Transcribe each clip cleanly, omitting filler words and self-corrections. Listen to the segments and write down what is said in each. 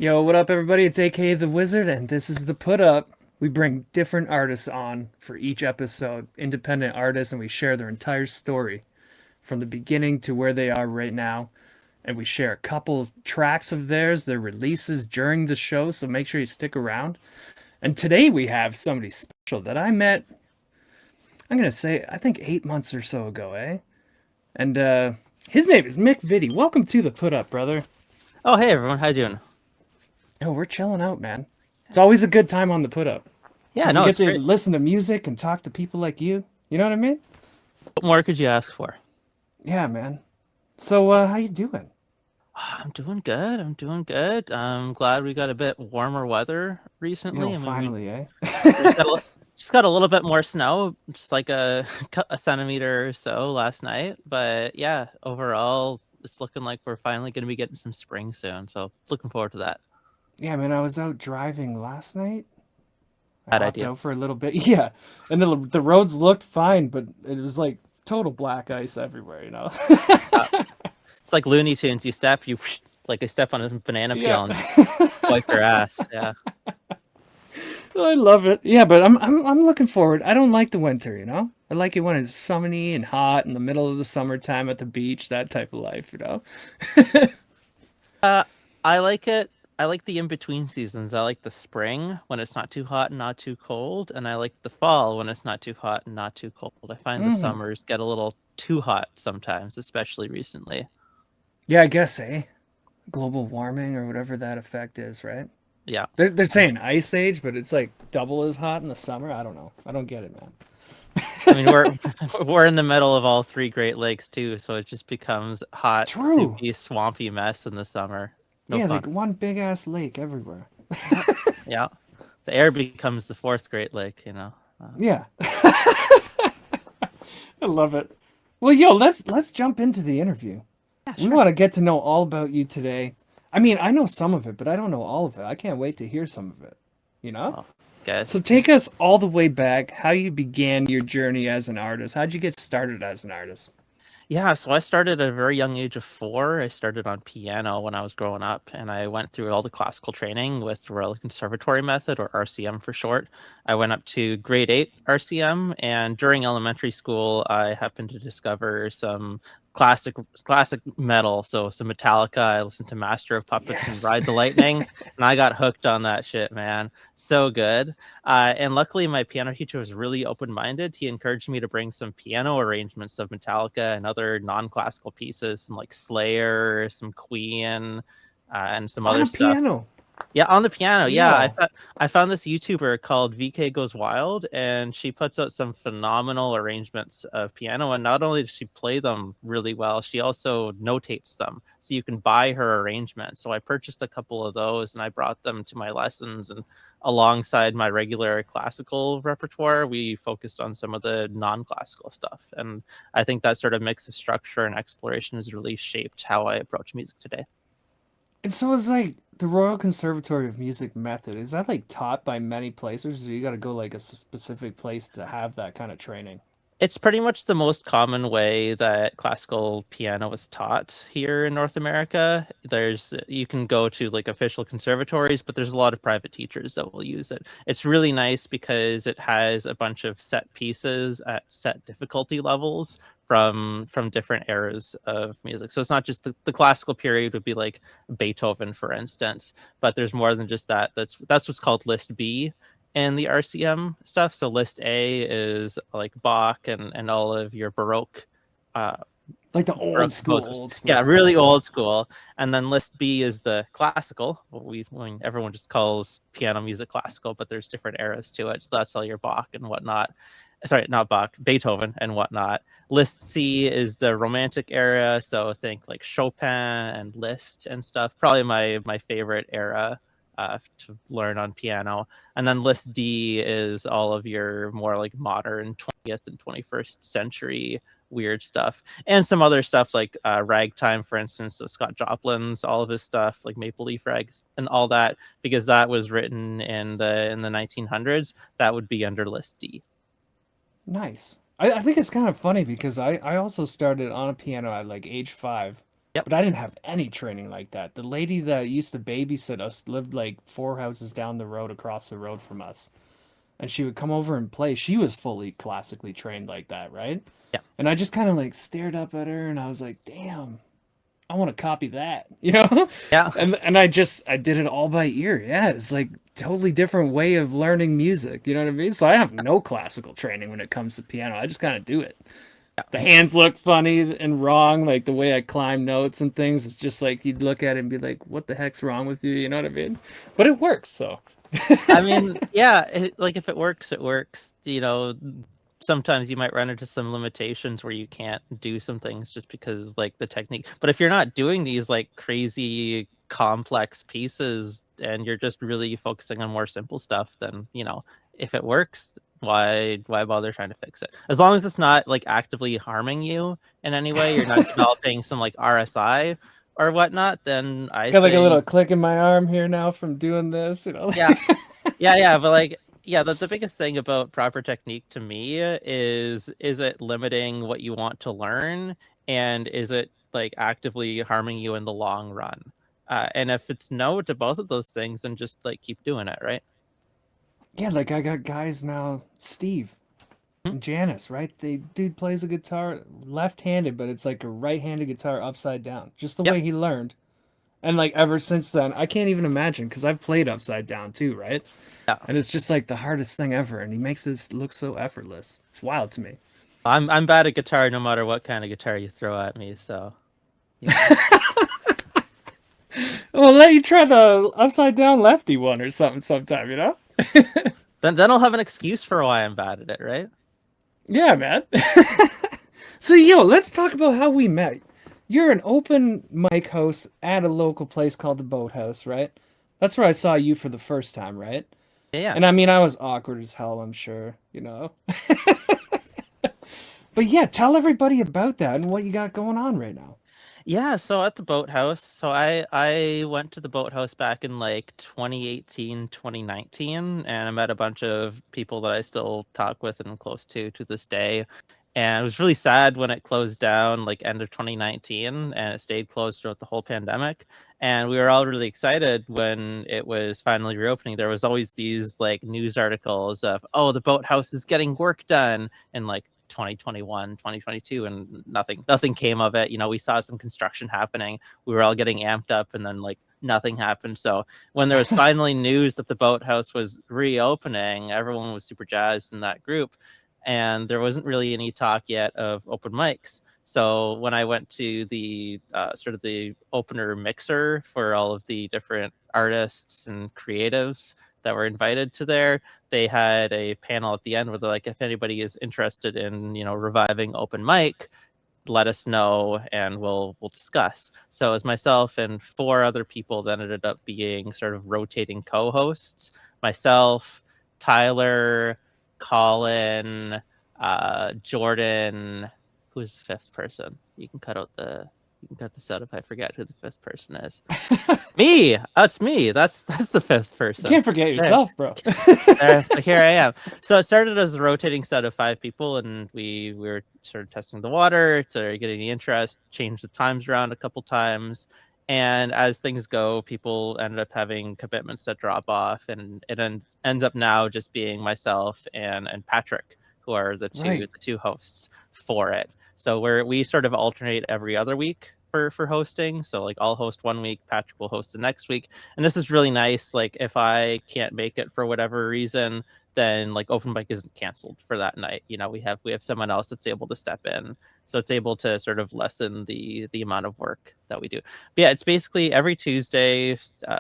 Yo, what up, everybody? It's A.K.A. the Wizard, and this is the Put Up. We bring different artists on for each episode, independent artists, and we share their entire story from the beginning to where they are right now. And we share a couple tracks of theirs, their releases during the show, so make sure you stick around. And today we have somebody special that I met, I'm going to say, I think 8 months or so ago, eh? And his name is McVittie. Welcome to the Put Up, brother. Oh, hey everyone, how you doing? Oh, we're chilling out, man. It's always a good time on the Put Up. Yeah, Because we no, get it's to great. listen to music and talk to people like you. You know what I mean? What more could you ask for? Yeah, man. So, how you doing? I'm doing good. I'm doing good. I'm glad we got a bit warmer weather Yo, recently. I mean, we finally, eh? just got just got a little bit more snow, just like a centimeter or so last night. But yeah, overall, it's looking like we're finally going to be getting some spring soon. So looking forward to that. Yeah, man. I was out driving last night. I Bad hopped idea. out for a little bit. Yeah, and the roads looked fine, but it was like total black ice everywhere. You know? Uh, it's like Looney Tunes. You step, you like a step on a banana Yeah. peel and you wipe your ass. Yeah. I love it. Yeah, but I'm looking forward. I don't like the winter, you know? I like it when it's sunny and hot in the middle of the summertime at the beach, that type of life, you know? Uh, I like it. I like the in-between seasons. I like the spring when it's not too hot and not too cold, and I like the fall when it's not too hot and not too cold. I find the Hmm. summers get a little too hot sometimes, especially recently. Yeah, I guess, eh? Global warming or whatever that effect is, right? Yeah. They're I mean, saying ice age, but it's like double as hot in the summer. I don't know. I don't get it, man. I mean we're we're in the middle of all three Great Lakes too, so it just becomes hot, True. soupy, swampy mess in the summer. No Yeah, fun. like one big ass lake everywhere. Yeah. Yeah. The air becomes the fourth Great Lake, you know. Yeah, I love it. Well, yo, let's jump into the interview. Yeah, We sure. want to get to know all about you today. I mean, I know some of it, but I don't know all of it. I can't wait to hear some of it. You know? Oh, guys. So take us all the way back, how you began your journey as an artist. How'd you get started as an artist? Yeah, so I started at a very young age of 4. I started on piano when I was growing up, and I went through all the classical training with the Royal Conservatory Method, or RCM for short. I went up to grade 8 RCM, and during elementary school, I happened to discover some classic classic metal, so some Metallica. I listened to Master of Puppets and Yes. Ride the Lightning, and I got hooked on that shit, man. So good. And luckily, my piano teacher was really open minded. He encouraged me to bring some piano arrangements of Metallica and other non classical pieces, some like Slayer, some Queen, and some On other a stuff. piano. Yeah, on the piano. Yeah, Yo. I found this YouTuber called VK Goes Wild, and she puts out some phenomenal arrangements of piano. And not only does she play them really well, she also notates them, so you can buy her arrangements. So I purchased a couple of those, and I brought them to my lessons. And alongside my regular classical repertoire, we focused on some of the non-classical stuff. And I think that sort of mix of structure and exploration has really shaped how I approach music today. And so it's like the Royal Conservatory of Music method. Is that like taught by many places, or you got to go like a specific place to have that kind of training? It's pretty much the most common way that classical piano is taught here in North America. There's you can go to like official conservatories, but there's a lot of private teachers that will use it. It's really nice because it has a bunch of set pieces at set difficulty levels from different eras of music. So it's not just the classical period would be like Beethoven, for instance, but there's more than just that. That's what's called list B in the RCM stuff. So list A is like Bach and all of your uh, Like the old Baroque school, composers. old school Yeah, stuff, really eh? old school. And then list B is the classical. When everyone just calls piano music classical, but there's different eras to it. So that's all your Bach and whatnot. Sorry, not Bach, Beethoven and whatnot. List C is the Romantic era. So think like Chopin and Liszt and stuff. Probably my favorite era to learn on piano. And then list D is all of your more like modern 20th and 21st century weird stuff, and some other stuff like ragtime, for instance. So Scott Joplin's all of his stuff, like Maple Leaf Rags and all that, because that was written in the 1900s. That would be under list D. Nice. I think it's kind of funny because I also started on a piano at like age 5. Yep. But I didn't have any training like that. The lady that used to babysit us lived like 4 houses down the road, across the road from us. And she would come over and play. She was fully classically trained like that, right? Yeah. And I just kind of like stared up at her and I was like, damn, I want to copy that, you know? Yeah. And I did it all by ear. Yeah, it's like totally different way of learning music, you know what I mean? So I have no classical training when it comes to piano. I just kind of do it. The hands look funny and wrong, like the way I climb notes and things. It's just like you'd look at it and be like, "What the heck's wrong with you?" You know what I mean? But it works, so. I mean, yeah, like if it works, it works. You know, sometimes you might run into some limitations where you can't do some things just because like the technique. But if you're not doing these like crazy complex pieces and you're just really focusing on more simple stuff, then, you know, if it works, why bother trying to fix it? As long as it's not like actively harming you in any way, you're not developing some like RSI or whatnot, then I Got like a say little click in my arm here now from doing this, you know. yeah. Yeah, but like, yeah, the biggest thing about proper technique to me is it limiting what you want to learn, and is it like actively harming you in the long run? And if it's no to both of those things, then just like keep doing it, right? Yeah, like I got guys now, Steve Hmm? and Janice, right? They dude plays a guitar left-handed, but it's like a right-handed guitar upside down, just the Yep. way he learned. And like ever since then, I can't even imagine because I've played upside down too, right? Yeah. And it's just like the hardest thing ever, and he makes this look so effortless. It's wild to me. I'm bad at guitar no matter what kind of guitar you throw at me, so you know. Well, let you try the upside down lefty one or something sometime, you know? Then I'll have an excuse for why I'm bad at it, right? Yeah, man. So, yo, let's talk about how we met. You're an open mic host at a local place called the Boathouse, right? That's where I saw you for the first time, right? Yeah. And I mean, I was awkward as hell, I'm sure, you know? But yeah, tell everybody about that and what you got going on right now. Yeah, so at the boathouse, so I went to the boathouse back in like 2018, 2019, and I met a bunch of people that I still talk with and am close to this day. And it was really sad when it closed down like end of 2019 and it stayed closed throughout the whole pandemic. And we were all really excited when it was finally reopening. There was always these like news articles of, oh, the boathouse is getting work done, and like 2021, 2022, and nothing came of it. You know, we saw some construction happening. We were all getting amped up, and then like nothing happened. So when there was finally news that the boathouse was reopening, everyone was super jazzed in that group. And there wasn't really any talk yet of open mics. So when I went to the sort of the opener mixer for all of the different artists and creatives that were invited to there, they had a panel at the end where they're like, if anybody is interested in, you know, reviving open mic, let us know and we'll discuss. So it was myself and four other people that ended up being sort of rotating co-hosts. Myself, Tyler, Colin, Jordan. Who's the fifth person? You can cut this out if I forget who the fifth person is. Me. That's me. That's the fifth You person. can't forget There. yourself, bro. Here I am. So it started as a rotating set of five people, and we were sort of testing the water, to getting the interest, changed the times around a couple times. And as things go, people ended up having commitments that drop off, and it ends up now just being myself and Patrick, who are Right. the two hosts for it. So we sort of alternate every other week for hosting. So like I'll host one week, Patrick will host the next week, and this is really nice. Like if I can't make it for whatever reason, then like open mic isn't canceled for that night. You know, we have someone else that's able to step in, so it's able to sort of lessen the amount of work that we do. But yeah, it's basically every Tuesday,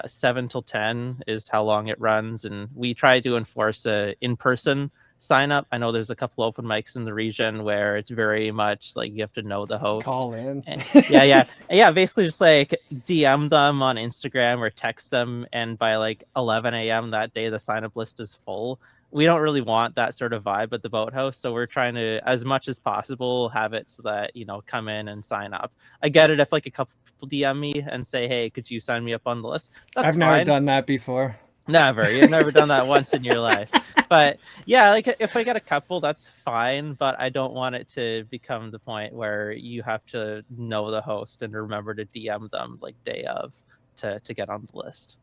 7 till 10 is how long it runs, and we try to enforce a in-person sign up. I know there's a couple open mics in the region where it's very much like you have to know the host. Call in. Yeah. Basically, just like DM them on Instagram or text them, and by like 11 a.m. that day, the sign up list is full. We don't really want that sort of vibe at the boathouse, so we're trying to, as much as possible, have it so that, you know, come in and sign up. I get it if like a couple people DM me and say, "Hey, could you sign me up on the list?" That's I've never fine. done that before. Never. You've never done that once in your life. But yeah, like if I get a couple, that's fine. But I don't want it to become the point where you have to know the host and remember to DM them like day of to get on the list.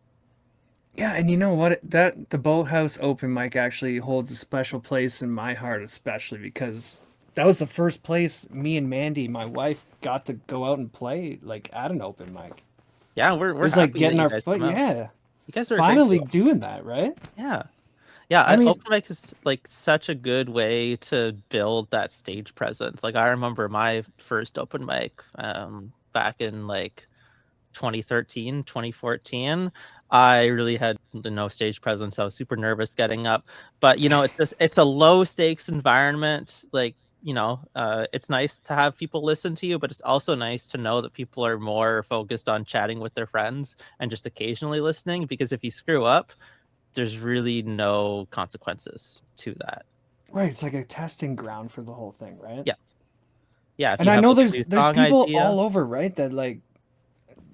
Yeah, and you know what? That the Boathouse open mic actually holds a special place in my heart, especially because that was the first place me and Mandy, my wife, got to go out and play like at an open mic. Yeah, It we're was like happy that getting you our guys foot, come out. yeah, You guys are a great finally group. doing that, right? Yeah. Yeah, I mean, open mic is like such a good way to build that stage presence. Like I remember my first open mic back in like 2013, 2014. I really had no stage presence. I was super nervous getting up. But it's a low stakes environment. Like, it's nice to have people listen to you, but it's also nice to know that people are more focused on chatting with their friends and just occasionally listening, because if you screw up, there's really no consequences to that. right, it's like a testing ground for the whole thing, right? Yeah. Yeah, if And you I have know like a new there's song people idea. all over, right? That like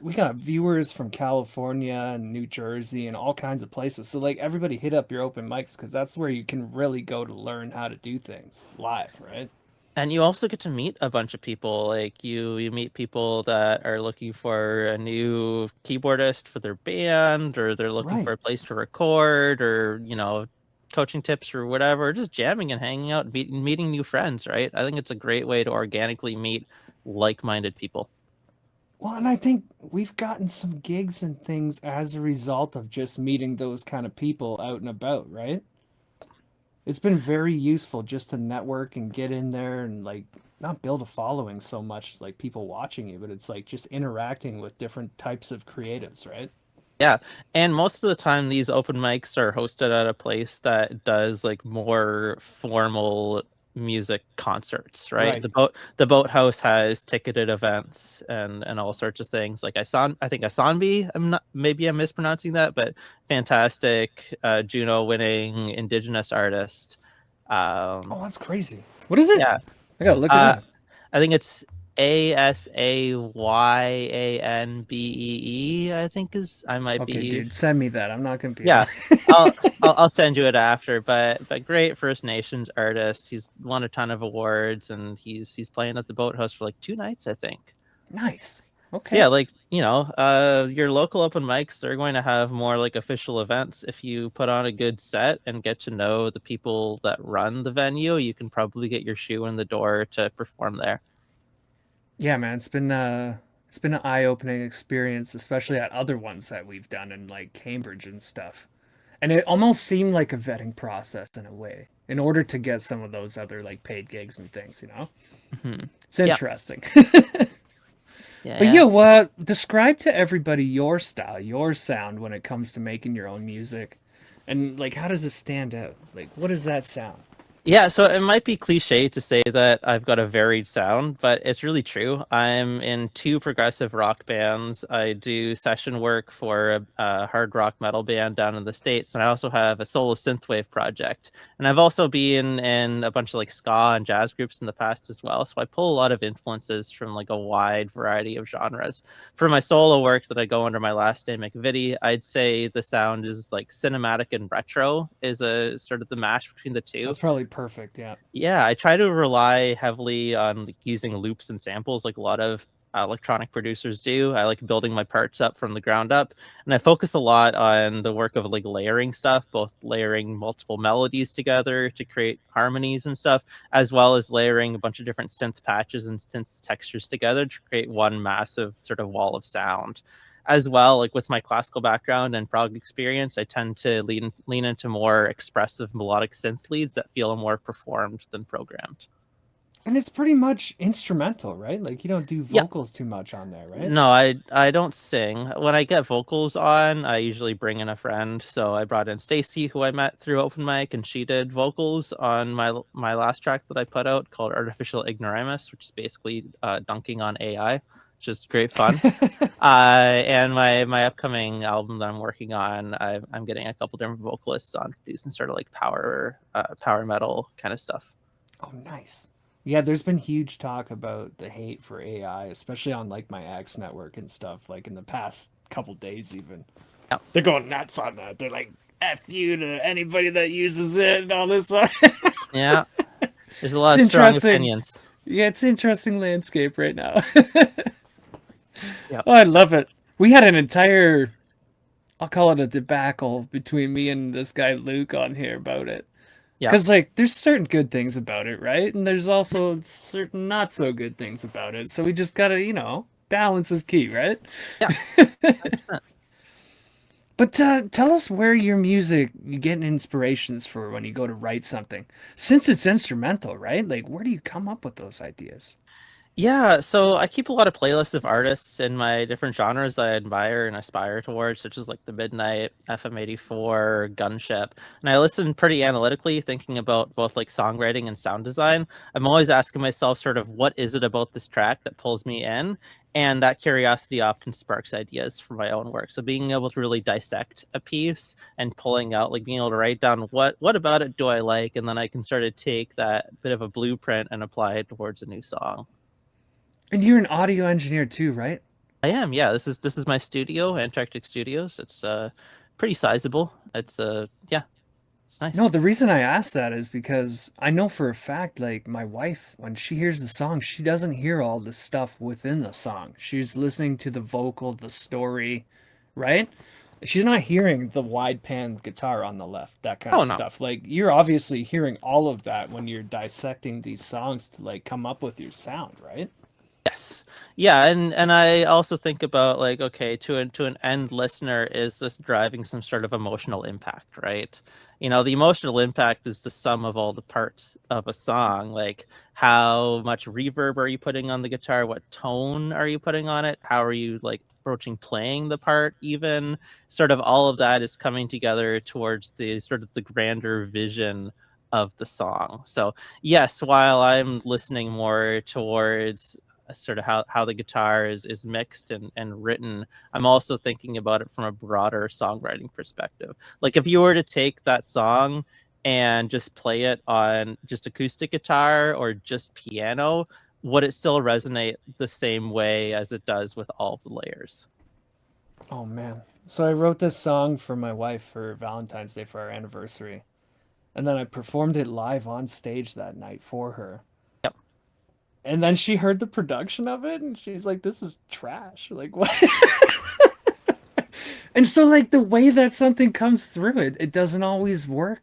we got viewers from California and New Jersey and all kinds of places. So like everybody hit up your open mics because that's where you can really go to learn how to do things live, right? And you also get to meet a bunch of people. Like you meet people that are looking for a new keyboardist for their band, or they're looking for Right. a place to record, or coaching tips or whatever, just jamming and hanging out, meeting new friends, right? I think it's a great way to organically meet like-minded people. Well, and I think we've gotten some gigs and things as a result of just meeting those kind of people out and about, right? It's been very useful just to network and get in there and like not build a following so much like people watching you, but it's like just interacting with different types of creatives, right? Yeah, and most of the time these open mics are hosted at a place that does like more formal music concerts, right? Right. The Boathouse has ticketed events and all sorts of things. Like I think Asanbi, maybe I'm mispronouncing that, but fantastic Juno winning Indigenous artist. Oh, Um that's crazy. What is it? yeah. I gotta look it Uh up. I think it's Asayyanbee. I think is I might Okay, be. dude, send me that. I'm not gonna be able. Yeah, I'll send you it after. But great First Nations artist. He's won a ton of awards, and he's playing at the Boathouse for like 2 nights, I think. Nice. So yeah, Okay. like your local open mics, they're going to have more like official events. If you put on a good set and get to know the people that run the venue, you can probably get your shoe in the door to perform there. Yeah, man, it's been an eye-opening experience, especially at other ones that we've done in like Cambridge and stuff. And it almost seemed like a vetting process in a way, in order to get some of those other like paid gigs and things, you know? Hmm. It's Yeah, interesting. But yeah. yo, describe to everybody your style, your sound when it comes to making your own music. And like how does it stand out? Like what does that sound? Yeah, so it might be cliche to say that I've got a varied sound, but it's really true. I'm in two progressive rock bands. I do session work for a hard rock metal band down in the States, and I also have a solo synthwave project. And I've also been in a bunch of like ska and jazz groups in the past as well. So I pull a lot of influences from like a wide variety of genres. For my solo work that I go under my last name, McVittie, I'd say the sound is like cinematic and retro is a sort of the mash between the two. That's probably perfect, yeah. Yeah, I try to rely heavily on like, using loops and samples like a lot of electronic producers do. I like building my parts up from the ground up, and I focus a lot on the work of like layering stuff, both layering multiple melodies together to create harmonies and stuff, as well as layering a bunch of different synth patches and synth textures together to create one massive sort of wall of sound. As well, like with my classical background and prog experience, I tend to lean into more expressive melodic synth leads that feel more performed than programmed. And it's pretty much instrumental, right? Like you don't do Yeah, vocals too much on there, right? no, I don't sing. When I get vocals on, I usually bring in a friend. So I brought in Stacy, who I met through open mic, and she did vocals on my last track that I put out called Artificial Ignoramus, which is basically dunking on AI, which is great fun. And my upcoming album that I'm working on, I'm getting a couple different vocalists on to do some sort of like power metal kind of stuff. Oh, nice. Yeah, there's been huge talk about the hate for AI, especially on like my X network and stuff, like in the past couple days even. Yeah. They're going nuts on that. They're like, F you to anybody that uses it and all this. Yeah. There's a lot It's of strong interesting. opinions. Yeah, it's interesting landscape right now. Yeah. Oh, I love it. We had an entire, I'll call it a debacle between me and this guy Luke on here about it. Yeah. Because, like, there's certain good things about it, right? And there's also certain not so good things about it. So we just gotta, balance is key, right? Yeah. 100%. But tell us where your music, you get inspirations for when you go to write something. Since it's instrumental, right? Like, where do you come up with those ideas? Yeah, so I keep a lot of playlists of artists in my different genres that I admire and aspire towards, such as like the Midnight, FM84, Gunship. And I listen pretty analytically, thinking about both like songwriting and sound design. I'm always asking myself sort of what is it about this track that pulls me in? And that curiosity often sparks ideas for my own work. So being able to really dissect a piece and pulling out, like being able to write down what about it do I like, and then I can sort of take that bit of a blueprint and apply it towards a new song. And you're an audio engineer too, right? I am, yeah. This is my studio, Antarctic Studios. It's pretty sizable. It's yeah, it's No, nice. the reason I asked that is because I know for a fact, like, my wife, when she hears the song, she doesn't hear all the stuff within the song. She's listening to the vocal, the story, right? She's not hearing the wide pan guitar on the left, that kind Oh of no. stuff. Like, you're obviously hearing all of that when you're dissecting these songs to, like, come up with your sound, right? Yes. Yeah, and I also think about like, okay, to an end listener, is this driving some sort of emotional impact, right? The emotional impact is the sum of all the parts of a song. Like, how much reverb are you putting on the guitar? What tone are you putting on it? How are you like approaching playing the part even? Sort of all of that is coming together towards the sort of the grander vision of the song. So yes, while I'm listening more towards sort of how the guitar is mixed and written, I'm also thinking about it from a broader songwriting perspective. Like if you were to take that song and just play it on just acoustic guitar or just piano, would it still resonate the same way as it does with all of the layers? Oh, man. So I wrote this song for my wife for Valentine's Day for our anniversary. And then I performed it live on stage that night for her. Yep. And then she heard the production of it and she's like, this is trash. Like, what? And so, like, the way that something comes through, it doesn't always work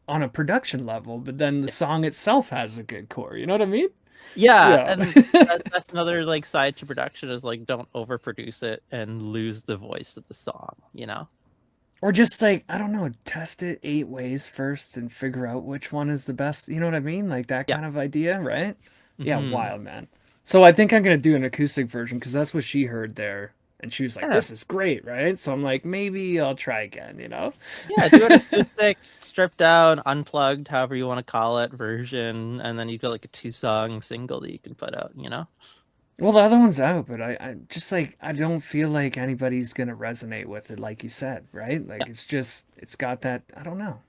on a production level, but then the song itself has a good core. You know what I mean? Yeah, Yeah. and that's another like side to production is like don't overproduce it and lose the voice of the song. Or just like, I don't know, test it 8 ways first and figure out which one is the best. You know what I mean? Like that Yeah. kind of idea, right? Yeah, Hmm. wild, man. So I think I'm going to do an acoustic version because that's what she heard there. And she was like, Yeah. this is great, right? So I'm like, maybe I'll try again? Yeah, do an acoustic, stripped down, unplugged, however you want to call it, version, and then you've got like a 2-song single that you can put out. Well, the other one's out, but I just like, I don't feel like anybody's going to resonate with it, like you said, right? Yeah. Like it's got that, I don't know.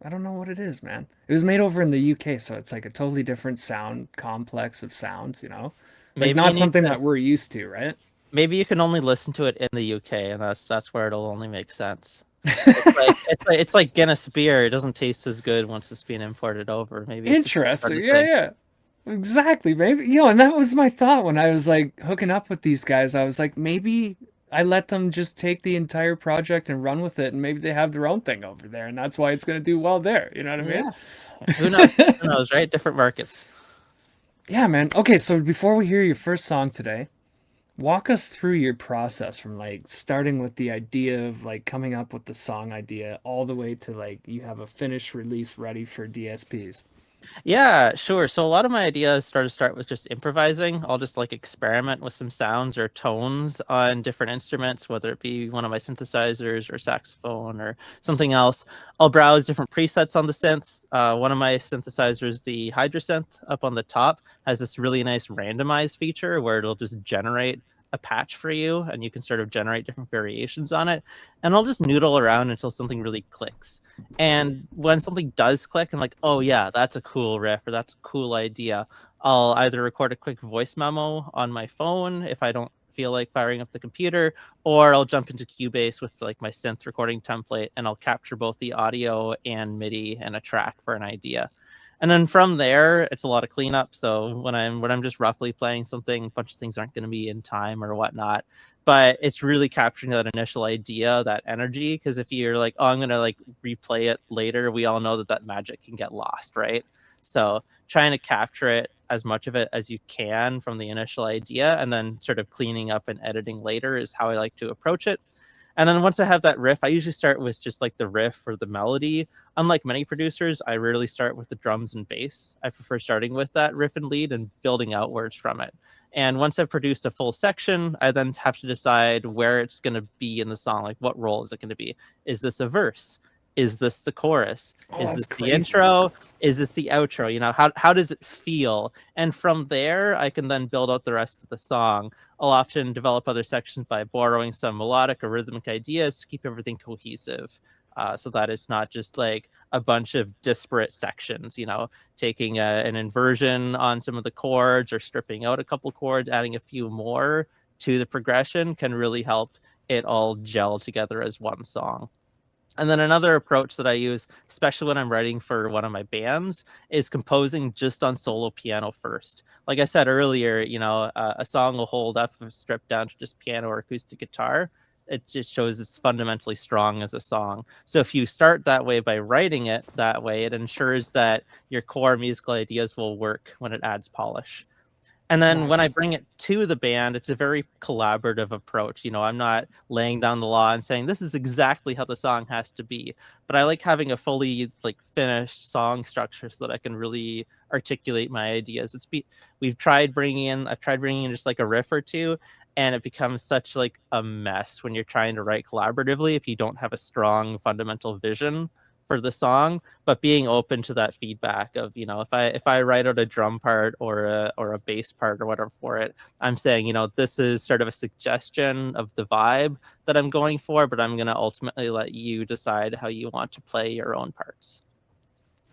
I don't know what it is, man. It was made over in the UK, so it's like a totally different sound complex of sounds? Like Maybe you not need something to that we're used to, right? maybe you can only listen to it in the UK, and that's where it'll only make sense. It's like Guinness beer. It doesn't taste as good once it's being imported over. Maybe it's the same sort Interesting. of Yeah, thing. yeah. Exactly. Maybe, and that was my thought when I was like hooking up with these guys. I was like, maybe I let them just take the entire project and run with it, and maybe they have their own thing over there, and that's why it's going to do well there. You know what I mean? Yeah. Who knows? Who knows, right? Different markets. Yeah, man. Okay, so before we hear your first song today, walk us through your process from like starting with the idea of like coming up with the song idea all the way to like you have a finished release ready for DSPs. Yeah, sure. So a lot of my ideas start with just improvising. I'll just like experiment with some sounds or tones on different instruments, whether it be one of my synthesizers or saxophone or something else. I'll browse different presets on the synths. One of my synthesizers, the Hydrosynth up on the top, has this really nice randomize feature where it'll just generate a patch for you and you can sort of generate different variations on it. And I'll just noodle around until something really clicks. And when something does click, I'm like, oh yeah, that's a cool riff or that's a cool idea. I'll either record a quick voice memo on my phone if I don't feel like firing up the computer, or I'll jump into Cubase with like my synth recording template and I'll capture both the audio and MIDI and a track for an idea. And then from there, it's a lot of cleanup. So when I'm just roughly playing something, a bunch of things aren't going to be in time or whatnot. But it's really capturing that initial idea, that energy. Because if you're like, oh, I'm going to like replay it later, we all know that that magic can get lost, right? So trying to capture it, as much of it as you can from the initial idea, and then sort of cleaning up and editing later is how I like to approach it. And then once I have that riff, I usually start with just like the riff or the melody. Unlike many producers, I rarely start with the drums and bass. I prefer starting with that riff and lead and building outwards from it. And once I've produced a full section, I then have to decide where it's going to be in the song. Like, what role is it going to be? Is this a verse? Is this the chorus? Oh, Is that's this the crazy. intro? Is this the outro? You know, how does it feel? And from there, I can then build out the rest of the song. I'll often develop other sections by borrowing some melodic or rhythmic ideas to keep everything cohesive. So that it's not just like a bunch of disparate sections, you know, taking an inversion on some of the chords or stripping out a couple chords, adding a few more to the progression can really help it all gel together as one song. And then another approach that I use, especially when I'm writing for one of my bands, is composing just on solo piano first. Like I said earlier, you know, a song will hold up if stripped down to just piano or acoustic guitar. It just shows it's fundamentally strong as a song. So if you start that way by writing it that way, it ensures that your core musical ideas will work when it adds polish. And then when I Nice. bring it to the band, it's a very collaborative approach. You know, I'm not laying down the law and saying this is exactly how the song has to be, but I like having a fully like finished song structure so that I can really articulate my ideas. I've tried bringing in just like a riff or two, and it becomes such like a mess when you're trying to write collaboratively if you don't have a strong fundamental vision for the song. But being open to that feedback of, you know, if I write out a drum part or a bass part or whatever for it, I'm saying, you know, this is sort of a suggestion of the vibe that I'm going for, but I'm going to ultimately let you decide how you want to play your own parts.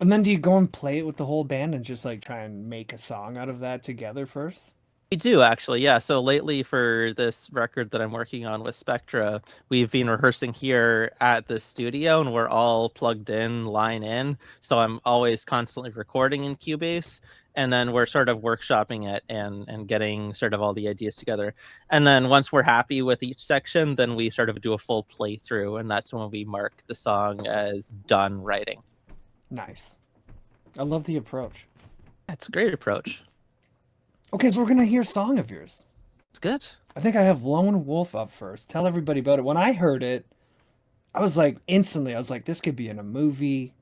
And then do you go and play it with the whole band and just like try and make a song out of that together first? We do actually, yeah. So lately for this record that I'm working on with Spectra, we've been rehearsing here at the studio and we're all plugged in, line in. So I'm always constantly recording in Cubase. And then we're sort of workshopping it and getting sort of all the ideas together. And then once we're happy with each section, then we sort of do a full playthrough. And that's when we mark the song as done writing. Nice. I love the approach. That's a great approach. Okay, so we're gonna hear a song of yours. It's good. I think I have Lone Wolf up first. Tell everybody about it. When I heard it, I was like instantly, I was like, this could be in a movie,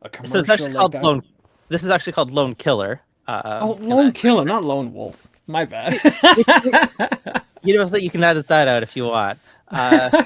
a So it's commercial actually like called that. Lone. This is actually called Lone Killer. Oh, And Lone Killer, not Lone Wolf. My bad. you know that you can edit that out if you want. Uh,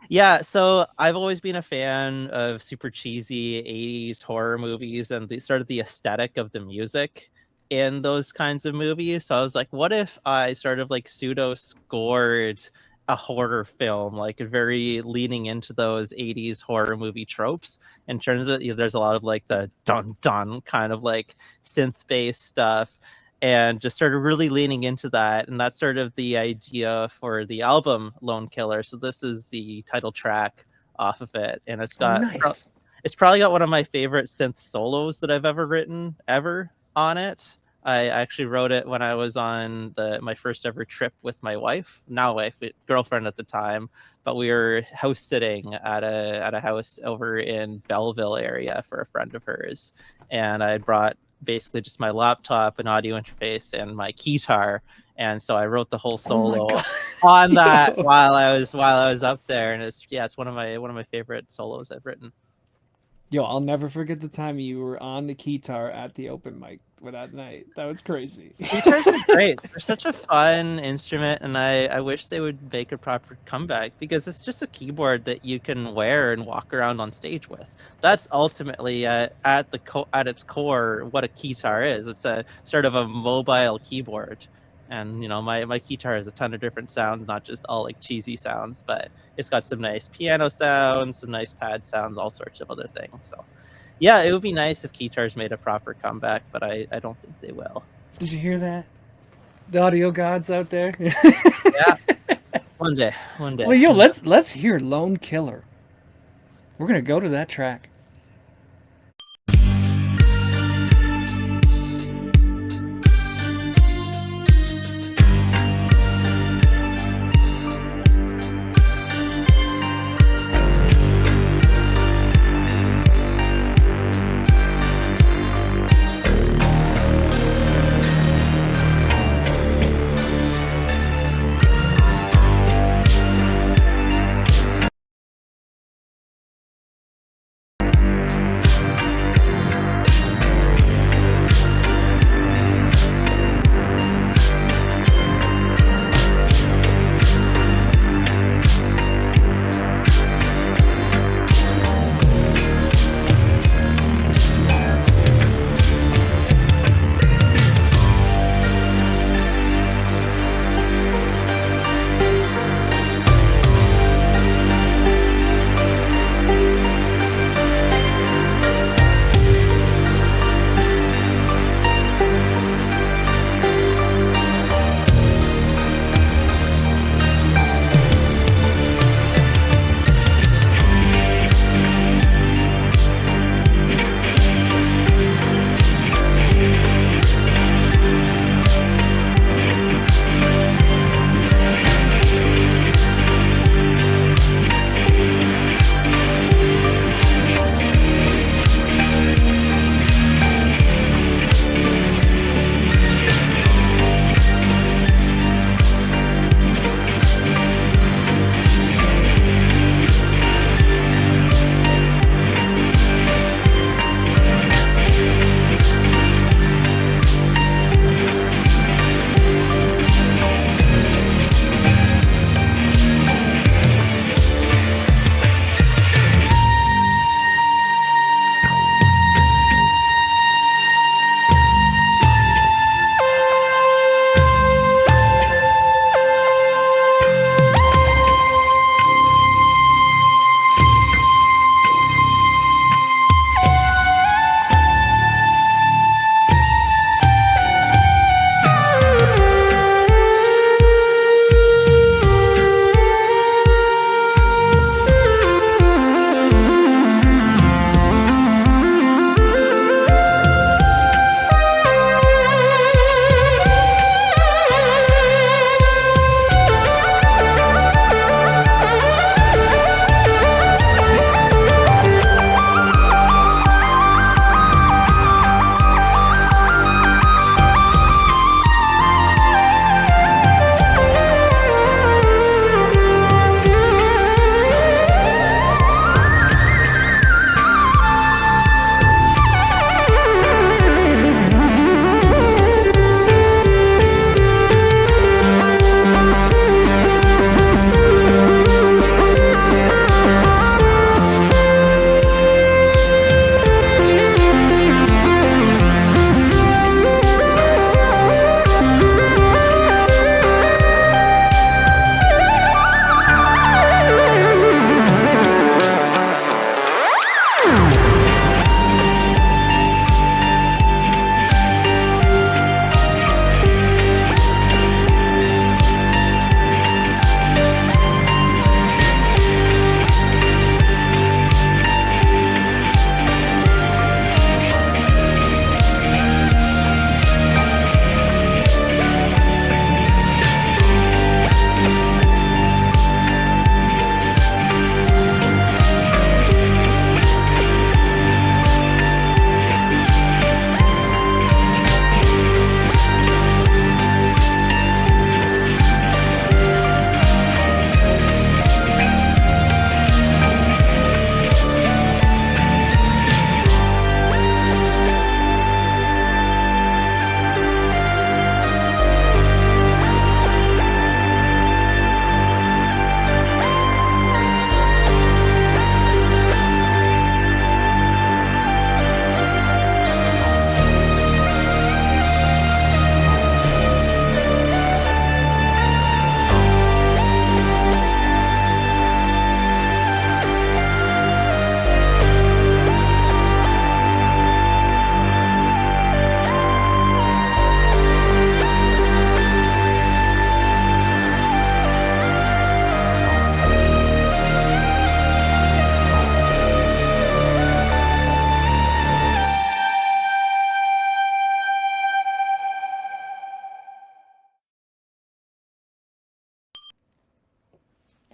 yeah, so I've always been a fan of super cheesy 80s horror movies and the sort of the aesthetic of the music in those kinds of movies. So I was like, what if I sort of like pseudo scored a horror film, like very leaning into those 80s horror movie tropes in terms of, you know, there's a lot of like the dun dun kind of like synth based stuff and just started really leaning into that. And that's sort of the idea for the album Lone Killer. So this is the title track off of it. And Oh, nice. it's probably got one of my favorite synth solos that I've ever written ever on it. I actually wrote it when I was on my first ever trip with my wife, now wife, girlfriend at the time, but we were house sitting at a house over in Belleville area for a friend of hers, and I brought basically just my laptop, an audio interface, and my keytar, and so I wrote the whole Oh my solo god. on that Yo. while I was up there, and it's one of my favorite solos I've written. Yo, I'll never forget the time you were on the keytar at the open mic with that night. That was crazy. Guitars are great. They're such a fun instrument, and I wish they would make a proper comeback because it's just a keyboard that you can wear and walk around on stage with. That's ultimately at its core what a keytar is. It's a sort of a mobile keyboard, and you know my keytar has a ton of different sounds, not just all like cheesy sounds, but it's got some nice piano sounds, some nice pad sounds, all sorts of other things. So yeah, it would be nice if keytars made a proper comeback, but I don't think they will. Did you hear that? The audio gods out there. Yeah. One day. One day. Well, yo, let's hear Lone Killer. We're gonna go to that track.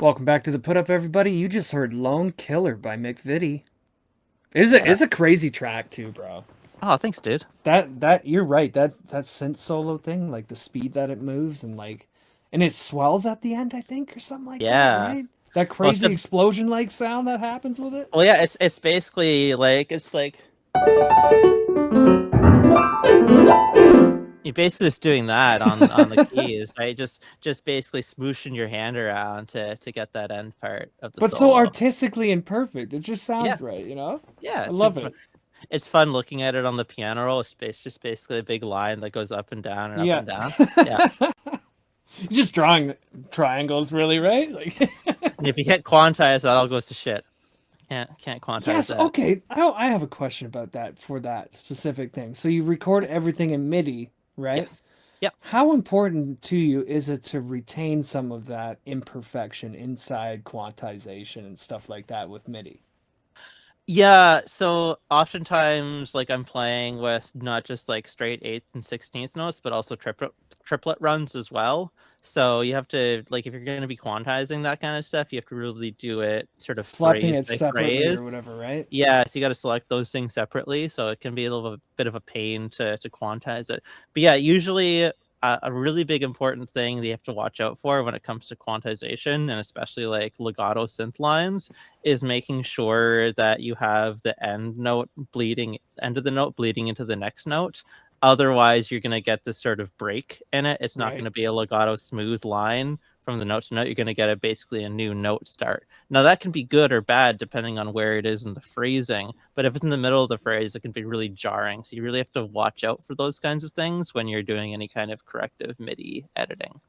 Welcome back to the Put Up, everybody. You just heard Lone Killer by McVittie. Yeah. It's a crazy track too, bro. Oh, thanks, dude. That you're right. That synth solo thing, like the speed that it moves and it swells at the end, I think, or something like that, Yeah. right? That Well, it's crazy just, explosion like sound that happens with it. well, yeah, it's basically like it's like you're basically just doing that on the keys, right? Just basically smooshing your hand around to get that end part of the But so solo. artistically and perfect. It just Yeah. sounds right, you know? Yeah, I it's love super fun. it. It's fun looking at it on the piano roll. It's just basically a big line that goes up and down and up Yeah. and down. Yeah. You're just drawing triangles, really, right? Like And if you hit quantize, that all goes to shit. Can't quantize Yes, that. okay. I have a question about that for that specific thing. So you record everything in MIDI, right? Yes. Yep. How important to you is it to retain some of that imperfection inside quantization and stuff like that with MIDI? Yeah, so oftentimes like I'm playing with not just like straight 8th and 16th notes, but also triplet runs as well. So you have to like if you're going to be quantizing that kind of stuff, you have to really do it sort of Selecting phrase it by separately or phrase. whatever, right? Yeah, so you got to select those things separately, so it can be a little bit of a pain to quantize it. But yeah, usually a really big important thing that you have to watch out for when it comes to quantization, and especially like legato synth lines, is making sure that you have the end of the note bleeding into the next note. Otherwise, you're going to get this sort of break in it. It's not going Right. to be a legato smooth line from the note to note. You're going to get basically a new note start. Now, that can be good or bad depending on where it is in the phrasing, but if it's in the middle of the phrase, it can be really jarring. So you really have to watch out for those kinds of things when you're doing any kind of corrective MIDI editing.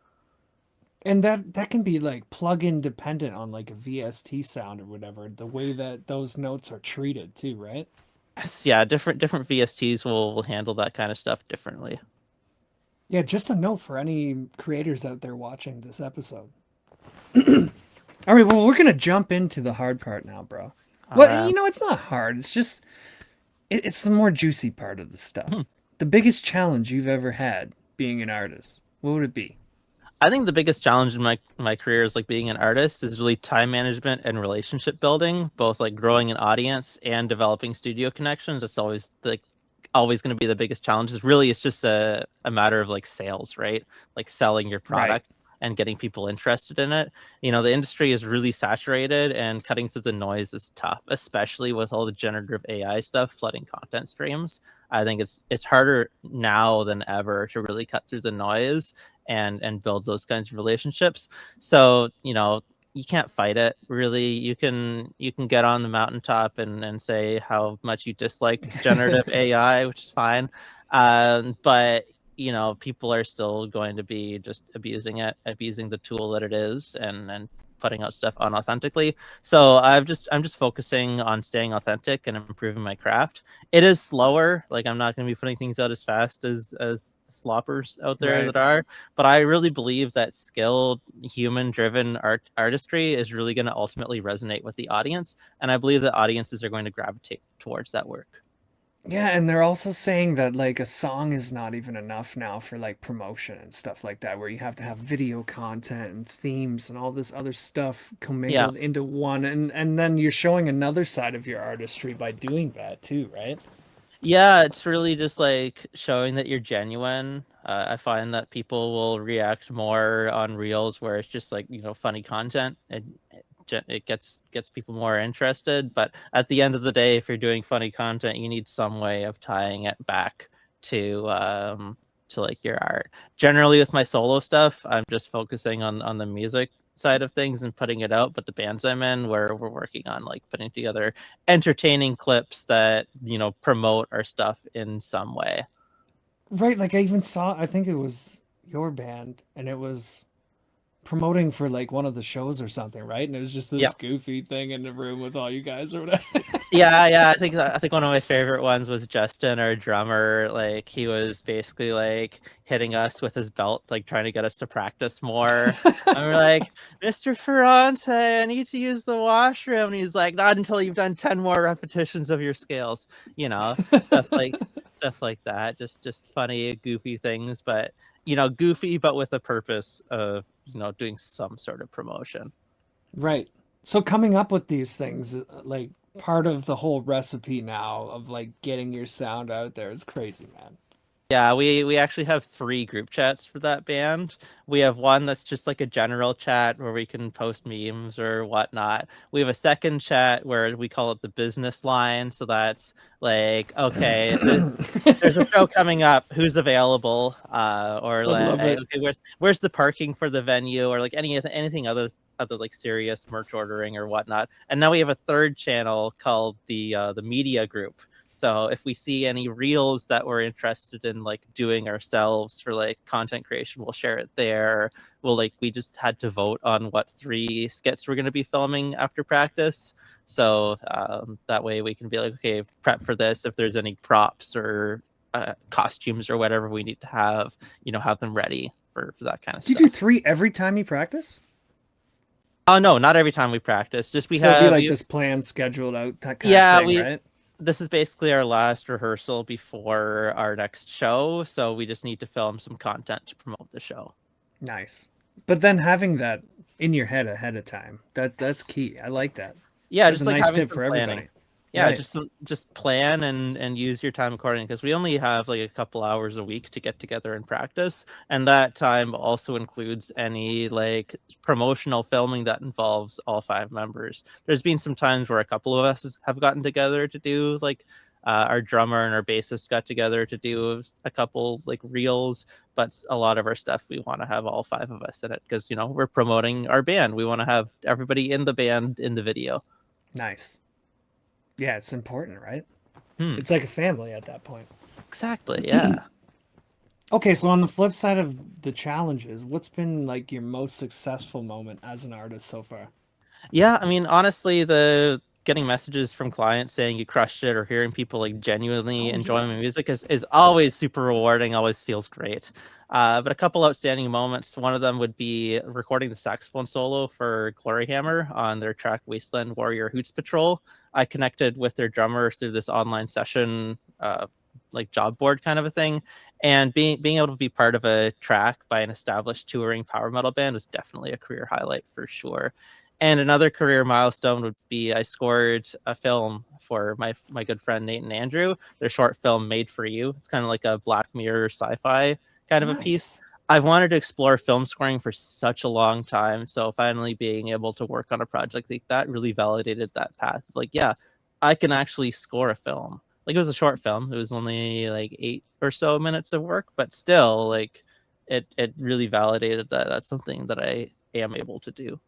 And that can be like plug-in dependent on like a VST sound or whatever, the way that those notes are treated too, right? Yes, yeah, different VSTs will handle that kind of stuff differently. Yeah, just a note for any creators out there watching this episode. All right, well, we're gonna jump into the hard part now, bro. All Well, right. it's not hard. It's just it's the more juicy part of the stuff. Hmm. The biggest challenge you've ever had being an artist. What would it be? I think the biggest challenge in my career is like being an artist is really time management and relationship building, both like growing an audience and developing studio connections. It's always going to be the biggest challenge. It's just a matter of like sales, right? Like selling your Right. product and getting people interested in it. The industry is really saturated and cutting through the noise is tough, especially with all the generative AI stuff flooding content streams. I think it's harder now than ever to really cut through the noise and build those kinds of relationships. So, you can't fight it really. You can get on the mountaintop and say how much you dislike generative AI, which is fine. But people are still going to be just abusing the tool that it is and putting out stuff unauthentically. So I'm just focusing on staying authentic and improving my craft. It is slower. Like I'm not going to be putting things out as fast as sloppers out there Right. that are, but I really believe that skilled human driven artistry is really going to ultimately resonate with the audience, and I believe that audiences are going to gravitate towards that work. Yeah, and they're also saying that like a song is not even enough now for like promotion and stuff like that, where you have to have video content and themes and all this other stuff Yeah. commingled into one, and then you're showing another side of your artistry by doing that too, right? Yeah, it's really just like showing that you're genuine. I find that people will react more on reels where it's just like, funny content. It gets people more interested. But at the end of the day, if you're doing funny content, you need some way of tying it back to like your art. Generally, with my solo stuff, I'm just focusing on the music side of things and putting it out. But the bands I'm in, we're working on like putting together entertaining clips that promote our stuff in some way. Right, like I even saw, I think it was your band, and it was promoting for like one of the shows or something, right? And it was just Yeah. this goofy thing in the room with all you guys or whatever. Yeah. I think one of my favorite ones was Justin, our drummer. Like he was basically like hitting us with his belt, like trying to get us to practice more. And we're like, Mr. Ferrante, I need to use the washroom. And he's like, not until you've done 10 more repetitions of your scales. You know, stuff like stuff like that. Just funny, goofy things, but goofy, but with a purpose of doing some sort of promotion. Right. So coming up with these things, like part of the whole recipe now of like getting your sound out there is crazy, man. Yeah, we actually have three group chats for that band. We have one that's just like a general chat where we can post memes or whatnot. We have a second chat where we call it the business line. So that's like, okay, there's a show coming up, who's available, or I like, love it. okay, where's the parking for the venue, or like anything other like serious merch ordering or whatnot. And now we have a third channel called the media group. So if we see any reels that we're interested in like doing ourselves for like content creation, we'll share it there. We just had to vote on what 3 skits we're going to be filming after practice. So that way we can be like, okay, prep for this. If there's any props or costumes or whatever we need to have, have them ready for that kind of Do you do stuff. 3 every time you practice? Oh no, not every time we practice. Just So it'll be like this planned, scheduled out that kind of yeah, thing, right? this is basically our last rehearsal before our next show, so we just need to film some content to promote the show. Nice. But then having that in your head ahead of time, that's Yes. key. I like that. Yeah, That's a just like nice having tip some for planning. everybody. Yeah, Right. just plan and use your time accordingly, because we only have like a couple hours a week to get together and practice, and that time also includes any like promotional filming that involves all 5 members. There's been some times where a couple of us have gotten together to do like our drummer and our bassist got together to do a couple like reels, but a lot of our stuff we want to have all 5 of us in it because we're promoting our band. We want to have everybody in the band in the video. Nice. Yeah, it's important, right? Hmm. It's like a family at that point. Exactly. Yeah. Okay, so on the flip side of the challenges, what's been like your most successful moment as an artist so far? Yeah, I mean, honestly, the getting messages from clients saying you crushed it or hearing people like genuinely Oh enjoying yeah. my music is always super rewarding, always feels great. But a couple outstanding moments, one of them would be recording the saxophone solo for Glory Hammer on their track Wasteland Warrior Hoots Patrol. I connected with their drummer through this online session, like job board kind of a thing. And being able to be part of a track by an established touring power metal band was definitely a career highlight for sure. And another career milestone would be I scored a film for my good friend Nate and Andrew. Their short film Made for You. It's kind of like a Black Mirror sci-fi kind of a piece. Nice. I've wanted to explore film scoring for such a long time, so finally being able to work on a project like that really validated that path. Like, yeah, I can actually score a film. Like, it was a short film. It was only like 8 or so minutes of work, but still, like, it really validated that that's something that I am able to do.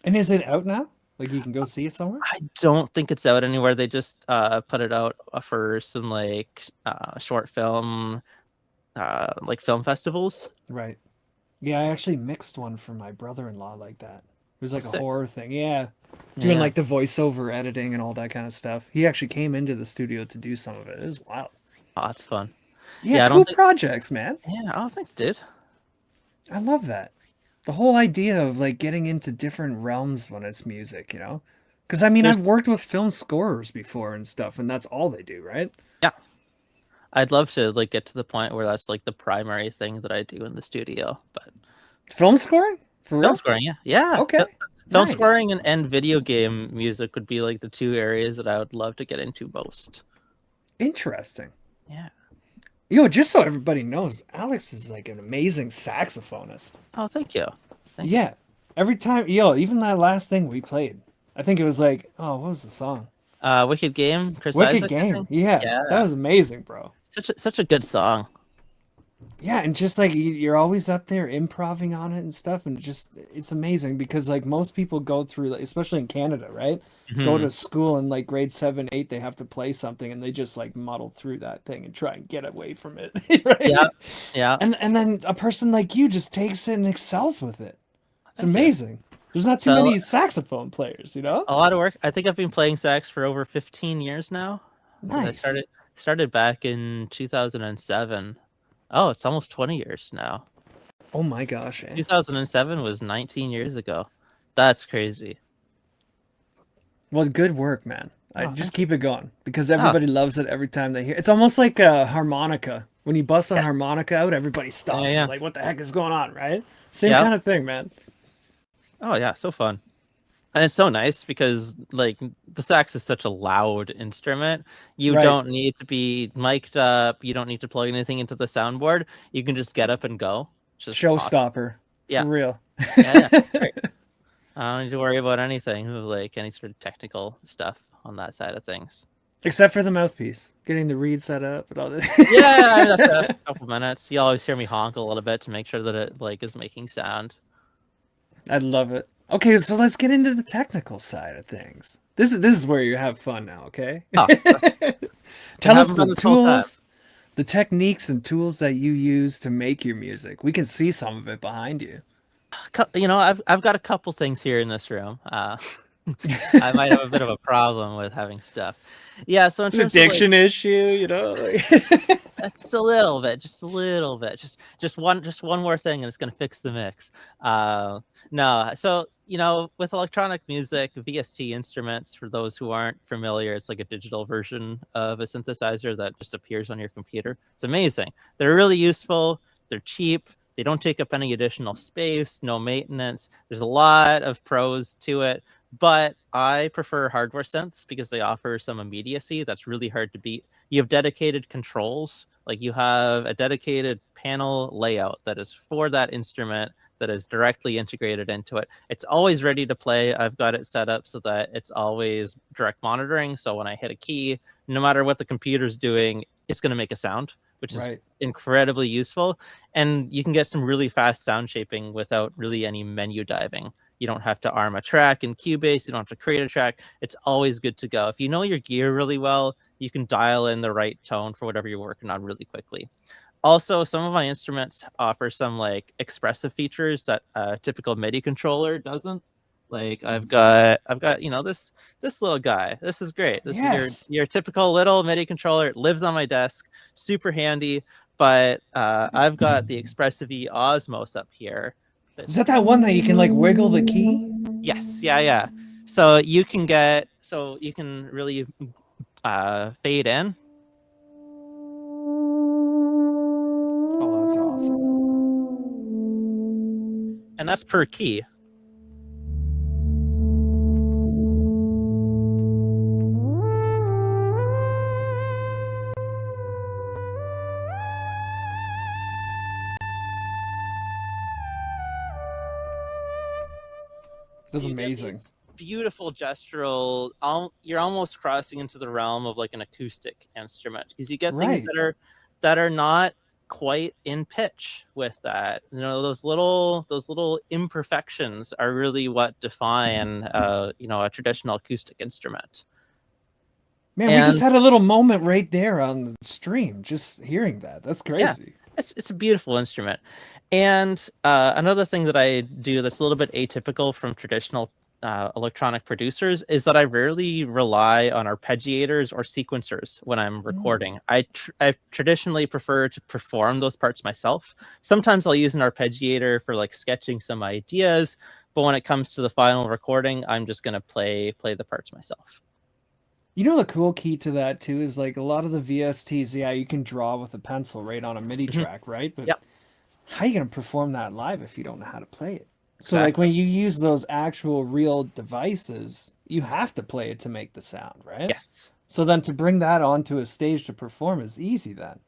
And is it out now? Like you can go see it somewhere? I don't think it's out anywhere. They just put it out for some like short film like film festivals. Right. Yeah, I actually mixed one for my brother-in-law like that. It was Oh, like a sick. horror thing. Yeah. Doing Yeah. like the voiceover editing and all that kind of stuff. He actually came into the studio to do some of it. It was wild. Oh, that's fun. Yeah, Yeah, I cool don't think. projects, man. Yeah. Oh, thanks, dude. I love that. The whole idea of like getting into different realms when it's music, you know? Because I mean, There's I've worked with film scorers before and stuff, and that's all they do, right? yeah. I'd love to like get to the point where that's like the primary thing that I do in the studio. But Film scoring? For film real? scoring, yeah, yeah. Okay. Film Nice. scoring and video game music would be like the 2 areas that I would love to get into most. Interesting. Yeah. Yo, just so everybody knows, Alex is like an amazing saxophonist. Oh, thank you. Thank you. Yeah. Every time, yo, even that last thing we played, I think it was like, oh, what was the song? Wicked Game, Chris Wicked Isaac, I Game. think. Yeah. That Yeah. was amazing, bro. Such a good song. Yeah, and just like you're always up there improving on it and stuff, and just it's amazing because like most people go through, like, especially in Canada, right? Go Mhm. to school in like grade 7, 8, they have to play something, and they just like muddle through that thing and try and get away from it, Yeah, right? yeah. And then a person like you just takes it and excels with it. It's Thank you. amazing. There's not too So many saxophone players, you know? a lot of work. I think I've been playing sax for over 15 years now. I Nice. started back in 2007. Oh, it's almost 20 years now. Oh my gosh, eh? 2007 was 19 years ago. That's crazy. Well, good work, man. I Oh, just thank you. keep it going because Oh, everybody loves it every time they hear. It's almost like a harmonica. When you bust a yes. harmonica out, everybody Yeah, stops and yeah. like, what the heck is going on, right? Same Yeah. kind of thing, man. Oh, yeah. So fun. And it's so nice because like the sax is such a loud instrument. You Right. don't need to be mic'd up. You don't need to plug anything into the soundboard. You can just get up and go. It's just awesome. Showstopper. For Yeah. real. Yeah. Great. I don't need to worry about anything like any sort of technical stuff on that side of things. Except for the mouthpiece. Getting the reed set up and all Yeah, I mean, that's that. a couple minutes. You always hear me honk a little bit to make sure that it like is making sound. I love it. Okay, so let's get into the technical side of things. This is where you have fun now, okay? Oh, been Tell us having the fun this whole time. tools, the techniques and tools that you use to make your music. We can see some of it behind you. I've got a couple things here in this room. I might have a bit of a problem with having stuff. Yeah, so in An terms of like addiction issue, you know? Like just a little bit, just a little bit, just one more thing, and it's gonna fix the mix. Uh, no, so with electronic music, VST instruments, for those who aren't familiar, it's like a digital version of a synthesizer that just appears on your computer. It's amazing. They're really useful. They're cheap. They don't take up any additional space. No maintenance. There's a lot of pros to it. But I prefer hardware synths because they offer some immediacy that's really hard to beat. You have dedicated controls, like you have a dedicated panel layout that is for that instrument that is directly integrated into it. It's always ready to play. I've got it set up so that it's always direct monitoring. So when I hit a key, no matter what the computer's doing, it's going to make a sound, which is right. incredibly useful. And you can get some really fast sound shaping without really any menu diving. You don't have to arm a track in Cubase. You don't have to create a track. It's always good to go. If you know your gear really well, you can dial in the right tone for whatever you're working on really quickly. Also, some of my instruments offer some like expressive features that a typical MIDI controller doesn't. Like I've got this little guy. This is great. This is your Yes. your typical little MIDI controller. It lives on my desk, super handy. But I've got the Expressive E Osmos up here. Is that one that you can like wiggle the key? Yes, yeah. So you can really fade in. Oh, that's awesome. And that's per key. So That's you get amazing. these beautiful gestural. You're almost crossing into the realm of like an acoustic instrument because you get things Right. that are not quite in pitch with that. Those little imperfections are really what define a traditional acoustic instrument. Man, we just And had a little moment right there on the stream, just hearing that. That's yeah, crazy. it's a beautiful instrument. And another thing that I do that's a little bit atypical from traditional electronic producers is that I rarely rely on arpeggiators or sequencers when I'm Mm. recording. I traditionally prefer to perform those parts myself. Sometimes I'll use an arpeggiator for like sketching some ideas, but when it comes to the final recording, I'm just gonna play the parts myself. You know the cool key to that too is like a lot of the VSTs, yeah, you can draw with a pencil right on a MIDI Hmm. track, right? But Yep, how are you gonna perform that live if you don't know how to play it? So like exactly. when you use those actual real devices, you have to play it to make the sound, right? Yes. So then to bring that onto a stage to perform is easy then.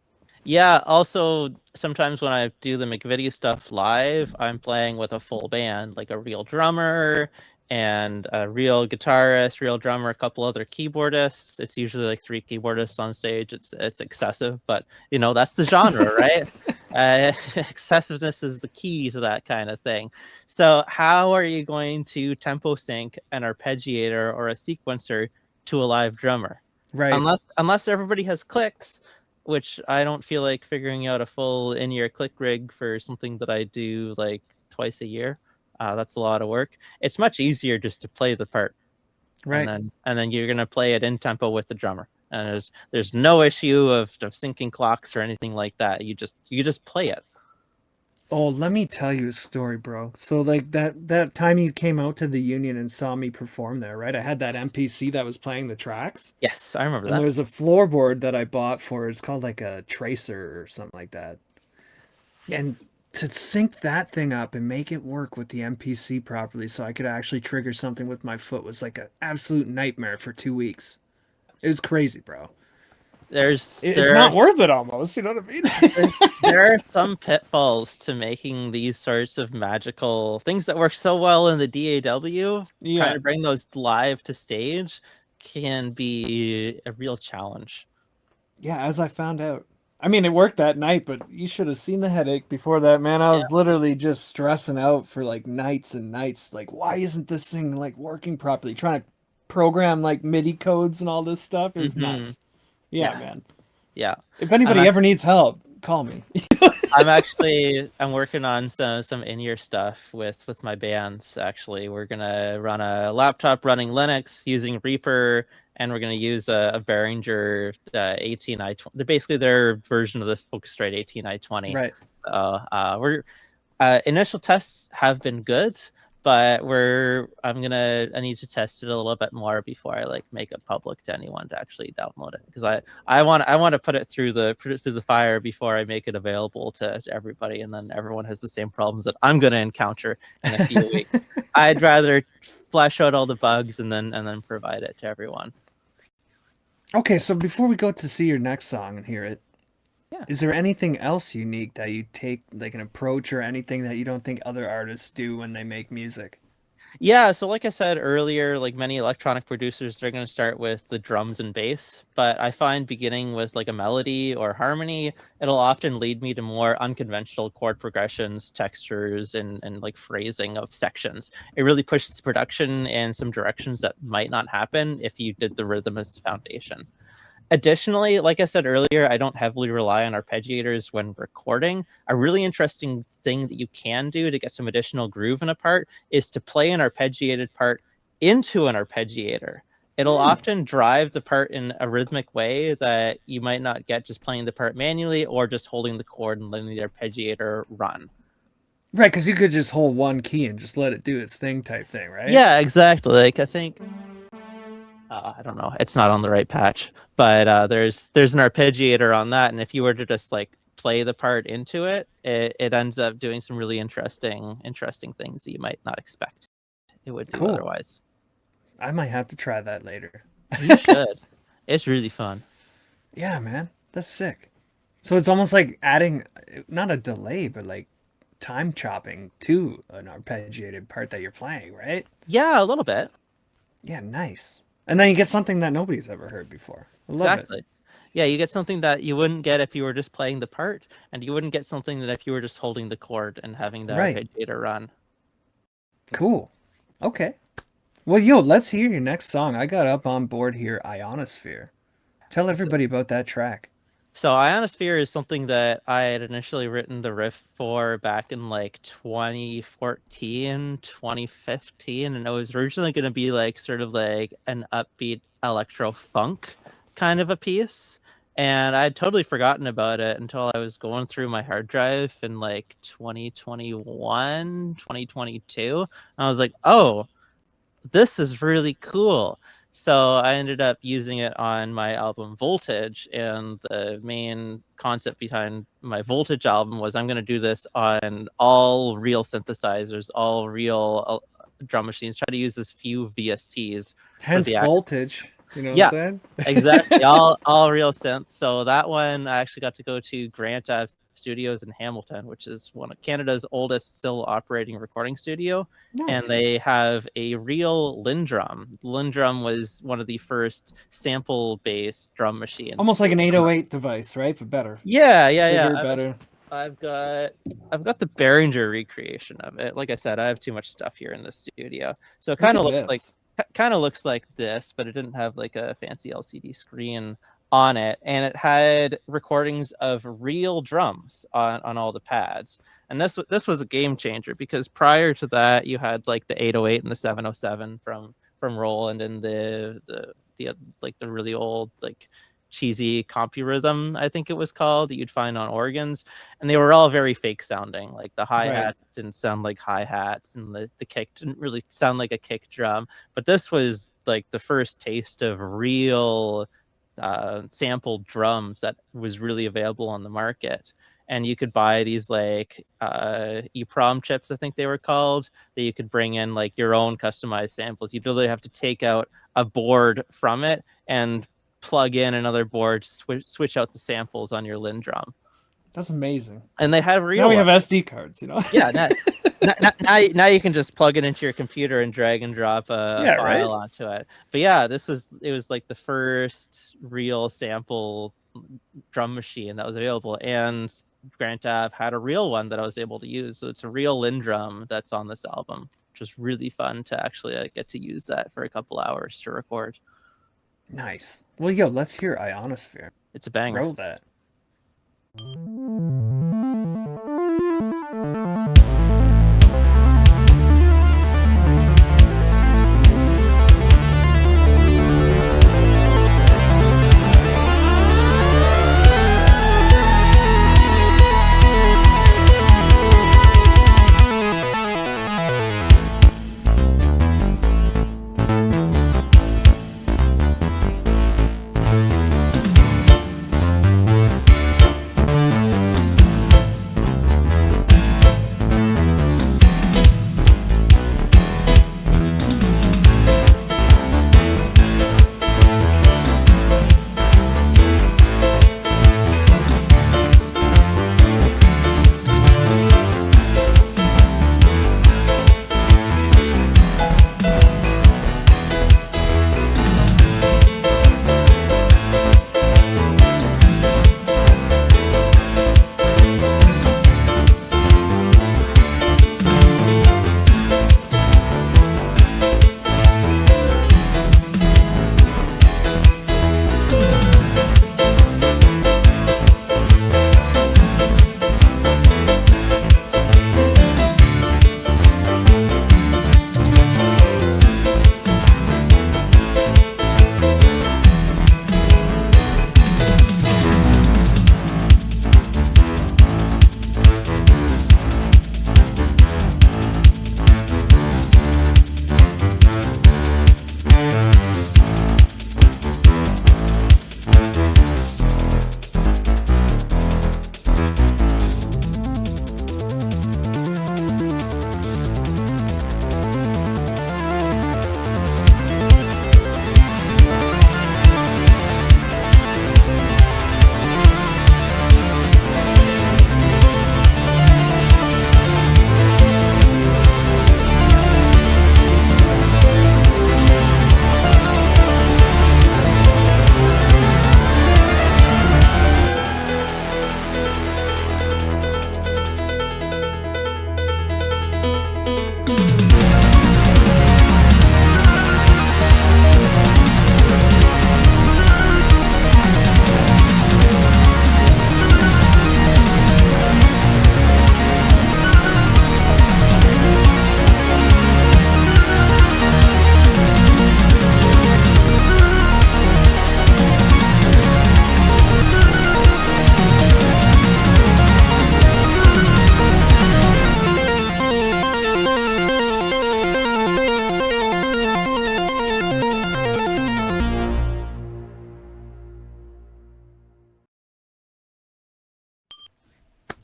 Yeah, also sometimes when I do the McVittie stuff live, I'm playing with a full band, like a real drummer and a real guitarist, real drummer, a couple other keyboardists. It's usually like three keyboardists on stage. It's excessive, but that's the genre, right? Excessiveness is the key to that kind of thing. So how are you going to tempo sync an arpeggiator or a sequencer to a live drummer? Right. Unless everybody has clicks, which I don't feel like figuring out a full in-ear click rig for something that I do like twice a year. That's a lot of work. It's much easier just to play the part, and Right. then you're gonna play it in tempo with the drummer. And there's no issue of syncing clocks or anything like that. You just play it. Oh, let me tell you a story, bro. So like that time you came out to the Union and saw me perform there, right? I had that MPC that was playing the tracks. Yes, I remember And that. there's a floorboard that I bought for it's called like a tracer or something like that. And to sync that thing up and make it work with the MPC properly so I could actually trigger something with my foot was like an absolute nightmare for 2 weeks. It was crazy, bro. It's There are not worth it almost, you know what I mean? there are some pitfalls to making these sorts of magical things that work so well in the DAW. Trying Yeah. to bring those live to stage can be a real challenge. Yeah, as I found out. I mean, it worked that night, but you should have seen the headache before that, man. I Yeah. was literally just stressing out for like nights and nights. Like, why isn't this thing like working properly? Trying to program like MIDI codes and all this stuff is Hmm. nuts. Yeah, Yeah. man. Yeah. If I'm anybody ac- ever needs help, call me. I'm working on some in-ear stuff with my bands. Actually, we're gonna run a laptop running Linux using Reaper, and we're gonna use a Behringer 18i20. They're basically their version of the Focusrite 18i20. Right. So we're initial tests have been good, but I need to test it a little bit more before I like make it public to anyone to actually download it, because I want to put it through the fire before I make it available to everybody, and then everyone has the same problems that I'm going to encounter in a few weeks. I'd rather flesh out all the bugs and then provide it to everyone. Okay, so before we go to see your next song and hear it, Yeah. is there anything else unique that you take, like an approach or anything that you don't think other artists do when they make music? Yeah, so like I said earlier, like many electronic producers, they're going to start with the drums and bass, but I find beginning with like a melody or harmony, it'll often lead me to more unconventional chord progressions, textures, and like phrasing of sections. It really pushes production in some directions that might not happen if you did the rhythm as the foundation. Additionally, like I said earlier, I don't heavily rely on arpeggiators when recording. A really interesting thing that you can do to get some additional groove in a part is to play an arpeggiated part into an arpeggiator. It'll often drive the part in a rhythmic way that you might not get just playing the part manually or just holding the chord and letting the arpeggiator run. Right, because you could just hold one key and just let it do its thing type thing, right? Yeah, exactly. Like I think I don't know. It's not on the right patch, but there's an arpeggiator on that, and if you were to just like play the part into it, it ends up doing some really interesting things that you might not expect it would do Cool. otherwise. I might have to try that later. You should. It's really fun. Yeah, man. That's sick. So it's almost like adding not a delay, but like time chopping to an arpeggiated part that you're playing, right? Yeah, a little bit. Yeah, nice. And then you get something that nobody's ever heard before. I love it. Exactly. Yeah, you get something that you wouldn't get if you were just playing the part, and you wouldn't get something that if you were just holding the chord and having the Right. arpeggiator run. Cool. Okay. Well, yo, let's hear your next song. I got up on board here, Ionosphere. Tell everybody about that track. So Ionosphere is something that I had initially written the riff for back in like 2014, 2015, and it was originally going to be like sort of like an upbeat electro funk kind of a piece. And I'd totally forgotten about it until I was going through my hard drive in like 2021, 2022. And I was like, oh, this is really cool. So I ended up using it on my album Voltage, and the main concept behind my Voltage album was I'm going to do this on all real synthesizers, all real drum machines, try to use as few VSTs for Hence the voltage. You know what I'm yeah, saying? exactly. All real synths. So that one I actually got to go to Grant Ave Studios in Hamilton, which is one of Canada's oldest still operating recording studio. And Nice. they have a real Lindrum. Lindrum was one of the first sample-based drum machines. Almost like an 808 device, right? But better. Yeah. Bigger, better. I've got the Behringer recreation of it. Like I said, I have too much stuff here in the studio, so it Look kind of at looks like this. this, but it didn't have like a fancy LCD screen on it, and it had recordings of real drums on all the pads. And this was a game changer, because prior to that, you had like the 808 and the 707 from Roland, and the like the really old like cheesy CompuRhythm, I think it was called, that you'd find on organs, and they were all very fake sounding. Like the Right. hi-hats didn't sound like hi-hats, and the kick didn't really sound like a kick drum. But this was like the first taste of real sampled drums that was really available on the market. and you could buy these like EEPROM chips, I think they were called, that you could bring in like your own customized samples. You'd literally have to take out a board from it and plug in another board, switch out the samples on your Lindrum. That's amazing. And they had real now we ones. have SD cards, you know. Yeah, now you can just plug it into your computer and drag and drop a file onto it. But yeah, it was like the first real sample drum machine that was available, and Grant Ave had a real one that I was able to use. So it's a real Lindrum that's on this album, which is really fun to actually get to use that for a couple hours to record. Nice. Well, yo, let's hear Ionosphere. It's a banger. Roll that.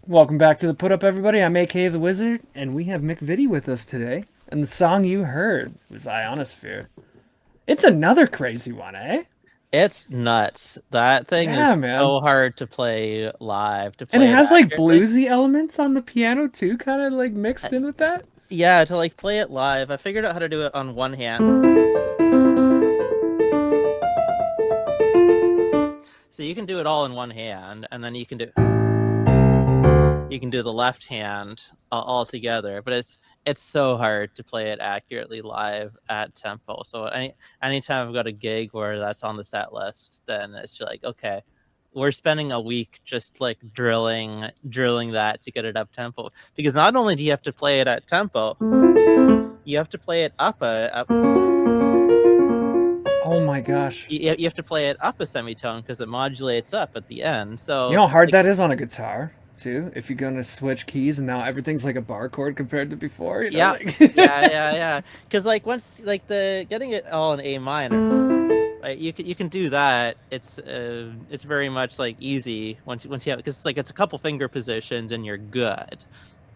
Welcome back to the Put Up, everybody. I'm A.K.A. the Wizard, and we have McVittie with us today. And the song you heard was Ionosphere. It's another crazy one, eh? It's nuts. That thing is so hard to play live. And it has like bluesy elements on the piano too, kind of like mixed in with that. Yeah, to like play it live. I figured out how to do it on one hand. So you can do it all in one hand, and then you can do the left hand all together, but it's so hard to play it accurately live at tempo. So anytime I've got a gig where that's on the set list, then it's like, okay, we're spending a week just like drilling that to get it up tempo, because not only do you have to play it at tempo, you have to play it up. Oh my gosh! You have to play it up a semitone because it modulates up at the end. So you know how hard that is on a guitar too, if you're gonna switch keys and now everything's like a bar chord compared to before, you know? Yeah, like... yeah. Because like once like the getting it all in A minor, Like you can do that. It's very much like easy once you have, because like it's a couple finger positions and you're good.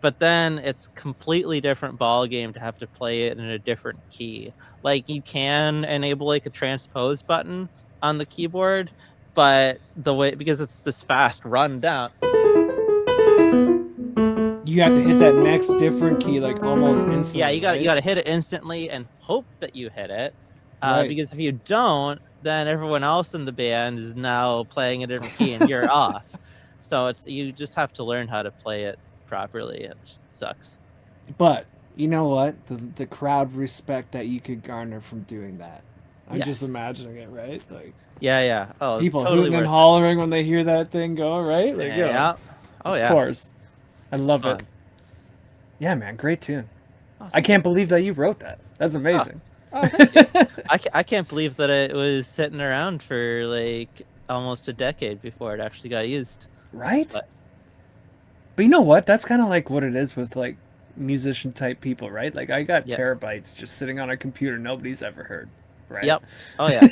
But then it's completely different ball game to have to play it in a different key. Like you can enable like a transpose button on the keyboard, but the way, because it's this fast run down, You have to hit that next different key like almost yeah, instantly, you right? got to hit it instantly and hope that you hit it. Right. Because if you don't, then everyone else in the band is now playing a different key and you're off. So it's, you just have to learn how to play it properly. It sucks. But you know what? The crowd respect that you could garner from doing that. I'm just Yes. imagining it, right? Like Yeah, yeah. Oh, it's people totally hooting and worth hollering when they hear that thing go, right? it. Like, Yeah. Oh, of yeah. course. I It's love it. fun. Yeah, man, great tune. Oh, I thank can't you. believe that you wrote that. That's amazing. Oh, thank you. I can't believe that it was sitting around for like almost a decade before it actually got used. Right? But But you know what? That's kind of like what it is with like musician type people, right? Like I got yeah. terabytes just sitting on a computer nobody's ever heard, right? Yep. Oh, yeah.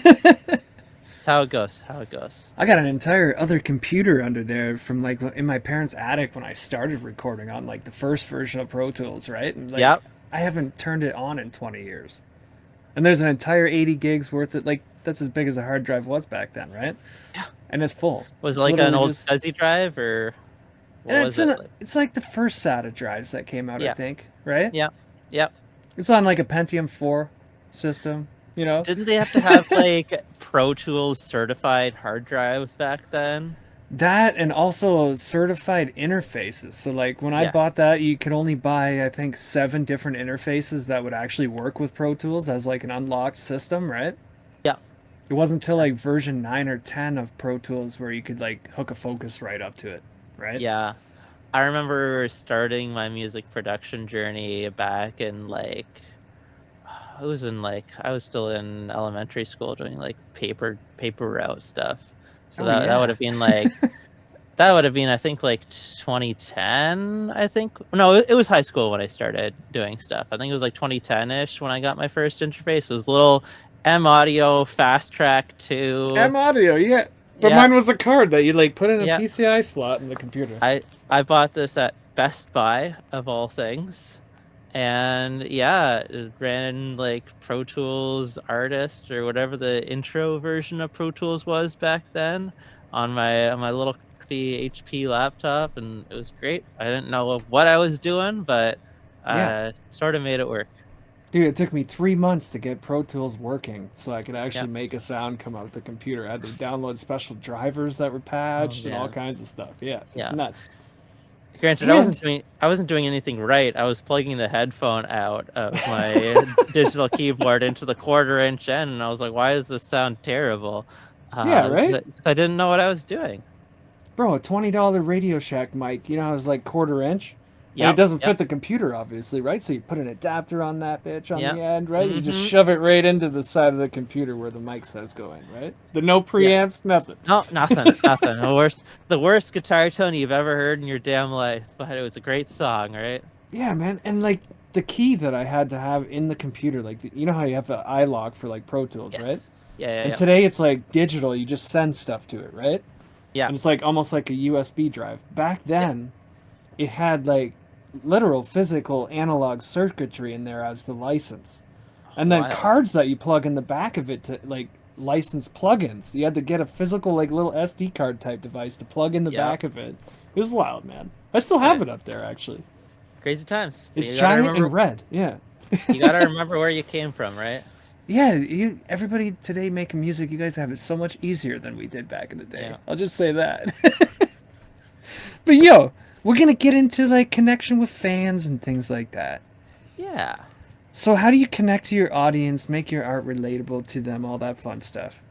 It's how it goes. How it goes. I got an entire other computer under there from like in my parents' attic when I started recording on like the first version of Pro Tools, right? And like Yep. I haven't turned it on in 20 years. And there's an entire 80 gigs worth of like that's as big as a hard drive was back then, right? Yeah. And it's full. Was it It's like an literally old just SCSI drive, or what was it? Like? it's like the first SATA drives that came out, I Yeah. think, right? Yeah. Yep. It's on like a Pentium 4 system, you know? Didn't they have to have like Pro Tools certified hard drives back then? That and also certified interfaces. So like when I Yes. bought that, you could only buy I think 7 different interfaces that would actually work with Pro Tools as like an unlocked system, right? Yeah. It wasn't until like version 9 or 10 of Pro Tools where you could like hook a Focusrite up to it, right? Yeah. I remember starting my music production journey back in like, I was in like, I was still in elementary school doing like paper route stuff. So Oh that would yeah. have been like, that would have been, I think, like 2010. I think, no, it was high school when I started doing stuff. I think it was like 2010-ish when I got my first interface. It was a little M Audio Fast Track 2. M audio, yeah. But Yeah, mine was a card that you like put in a yeah. PCI slot in the computer. I bought this at Best Buy of all things. And yeah, it ran like Pro Tools Artist or whatever the intro version of Pro Tools was back then on my little HP laptop, and it was great. I didn't know what I was doing, but Yeah. sort of made it work. Dude, it took me 3 months to get Pro Tools working so I could Yeah. actually make a sound come out of the computer. I had to download special drivers that were patched and all man. kinds of stuff. Yeah, it's Yeah. nuts. Granted, And I wasn't doing anything right. I was plugging the headphone out of my digital keyboard into the 1/4 inch end, and I was like, "Why does this sound terrible?" yeah, right? Because I didn't know what I was doing. Bro, a $20 Radio Shack mic, you know how it's like 1/4 inch? And it Yep, doesn't yep, fit the computer, obviously, right? So you put an adapter on that bitch on yep. the end, right? You just Mm-hmm. shove it right into the side of the computer where the mic says go in, right? The no Yeah. preamps, nothing. No, nothing, nothing. The worst guitar tone you've ever heard in your damn life, but it was a great song, right? Yeah, man. And like the key that I had to have in the computer, like, you know how you have an iLok for like Pro Tools, right? Yes. Yeah, yeah, And yeah. today it's like digital, you just send stuff to it, right? Yeah. And it's like almost like a USB drive. Back Yeah. then, it had like literal physical analog circuitry in there as the license. And then Wild. cards that you plug in the back of it to like license plugins. You had to get a physical like little SD card type device to plug in the Yeah. back of it. It was wild, man. I still have it up there actually. Crazy times. It's You gotta giant remember, and red. Yeah. you gotta remember where you came from, right? Yeah, everybody today making music, you guys have it so much easier than we did back in the day. Yeah. I'll just say that. But yo, we're gonna get into like connection with fans and things like that. Yeah. So how do you connect to your audience, make your art relatable to them, all that fun stuff?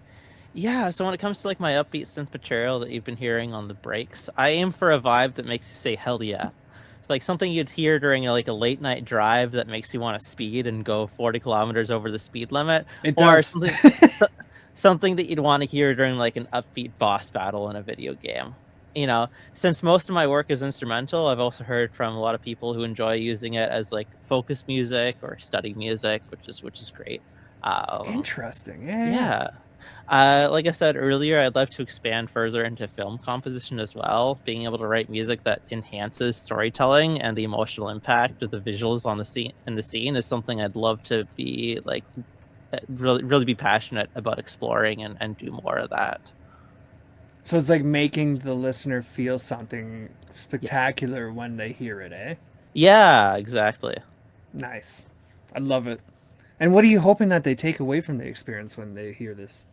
Yeah, so when it comes to like my upbeat synth material that you've been hearing on the breaks, I aim for a vibe that makes you say hell yeah. It's like something you'd hear during like a late night drive that makes you want to speed and go 40 kilometers over the speed limit. It Or does. something that you'd want to hear during like an upbeat boss battle in a video game. You know, since most of my work is instrumental, I've also heard from a lot of people who enjoy using it as like focus music or study music, which is great. Interesting. Yeah. Yeah. Like I said earlier, I'd love to expand further into film composition as well. Being able to write music that enhances storytelling and the emotional impact of the visuals on the scene is something I'd love to be like really be passionate about exploring and do more of that. So it's like making the listener feel something Yes. spectacular when they hear it, eh? Yeah, exactly. Nice. I love it. And what are you hoping that they take away from the experience when they hear this?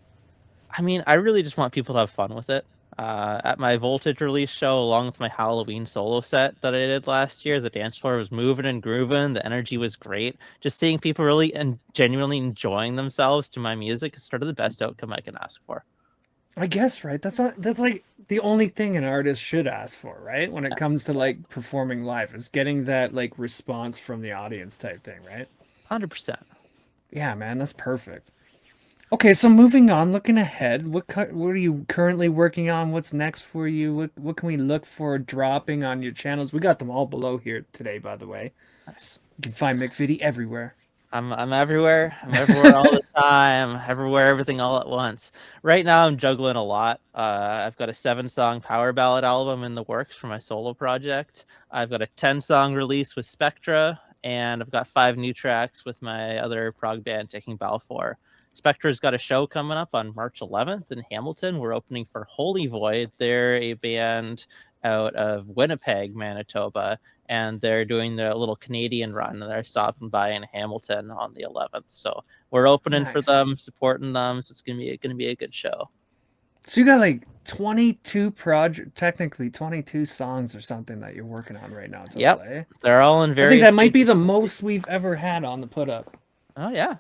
I mean, I really just want people to have fun with it. At my Voltage release show, along with my Halloween solo set that I did last year, the dance floor was moving and grooving. The energy was great. Just seeing people really and genuinely enjoying themselves to my music is sort of the best outcome I can ask for. I guess, right? That's like the only thing an artist should ask for, right? When it Yeah, comes to like performing live, is getting that like response from the audience type thing, right? 100%. Yeah, man, that's perfect. Okay, so moving on, looking ahead, what are you currently working on? What's next for you? What can we look for dropping on your channels? We got them all below here today, by the way. Nice. You can find McVittie everywhere. I'm everywhere. I'm everywhere all the time. Everywhere, everything all at once. Right now, I'm juggling a lot. I've got a 7-song power ballad album in the works for my solo project. I've got a 10-song release with Spectra, and I've got 5 new tracks with my other prog band, Taking Balfour. Spectra's got a show coming up on March 11th in Hamilton. We're opening for Holy Void. They're a band out of Winnipeg, Manitoba, and they're doing their little Canadian run, and they're stopping by in Hamilton on the 11th. So we're opening for Nice. them, supporting them. So it's gonna be a good show. So you got like 22 project, technically 22 songs or something that you're working on right now total, Yep, eh? they're all in I think various that might be stages. the most we've ever had on the put up. Oh yeah,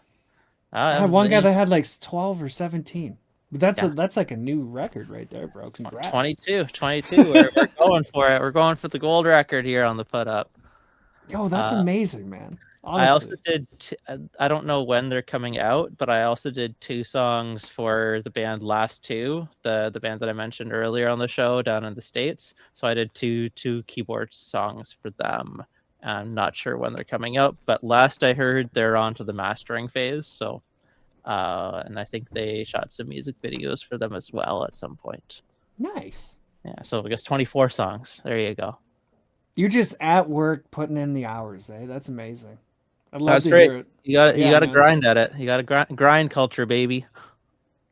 I had one guy they, that had like 12 or 17. But yeah, that's like a new record right there, bro. Congrats. 22, 22. We're going for it. We're going for the gold record here on the put up. Yo, that's Uh, amazing, man. I also Honestly. did. I don't know when they're coming out, but I also did 2 songs for the band Last Two, the band that I mentioned earlier on the show down in the States. So I did two keyboard songs for them. I'm not sure when they're coming out, but last I heard, they're on to the mastering phase. So, and I think they shot some music videos for them as well at some point. Nice. Yeah. So I guess 24 songs. There you go. You're just at work putting in the hours, eh? That's amazing. I'd love That's to great. hear it. You Yeah, got to man. grind at it. You got to grind culture, baby.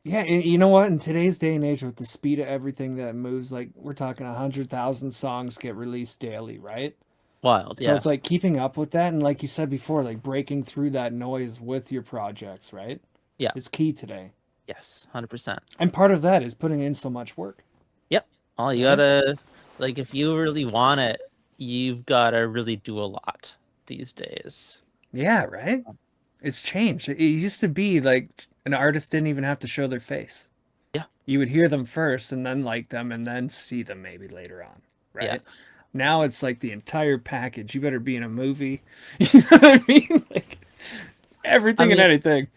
Yeah, and you know what? In today's day and age, with the speed of everything that moves, like we're talking 100,000 songs get released daily, right? Wild. So Yeah. it's like keeping up with that, and like you said before, like breaking through that noise with your projects, right? Yeah. It's key today. Yes, 100%. And part of that is putting in so much work, Yep. All you right? gotta, like, if you really want it, you've gotta really do a lot these days. Yeah, right? It's changed. It used to be like an artist didn't even have to show their face. Yeah. You would hear them first and then like them and then see them maybe later on, Yeah. right? Now it's like the entire package. You better be in a movie. You know what I mean? Like I everything and mean, anything.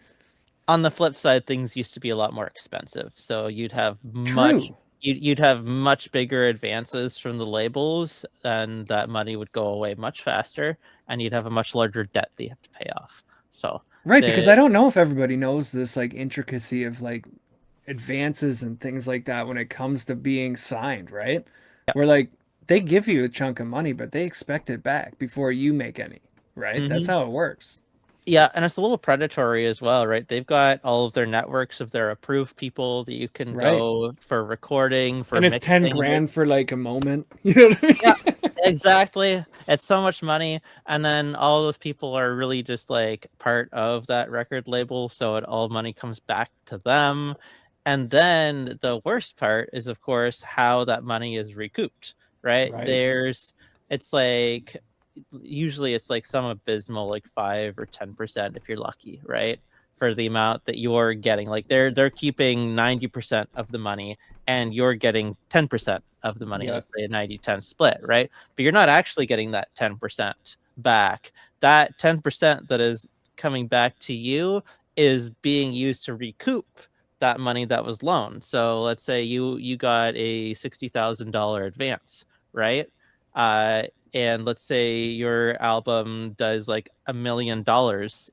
on the flip side, things used to be a lot more expensive. So True. you'd have much bigger advances from the labels, and that money would go away much faster, and you'd have a much larger debt that you have to pay off. So Right, because the I don't know if everybody knows this like intricacy of like advances and things like that when it comes to being signed, right? Where like they give you a chunk of money, but they expect it back before you make any, right? That's Mhm. how it works, Yeah, and it's a little predatory as well, right? They've got all of their networks of their approved people that you can right? go for recording, for And it's 10 mixing. grand for like a moment. You know what I Yeah, mean? exactly. It's so much money, and then all those people are really just like part of that record label, so all money comes back to them. And then the worst part is, of course, how that money is recouped, right? Right. It's like usually it's like some abysmal like 5 or 10% if you're lucky, right? For the amount that you're getting. Like they're keeping 90% of the money and you're getting 10% of the money. Yeah. Let's say a 90-10 split, right? But you're not actually getting that 10% back. That 10% that is coming back to you is being used to recoup that money that was loaned. So let's say you got a $60,000 advance, right? And let's say your album does like $1 million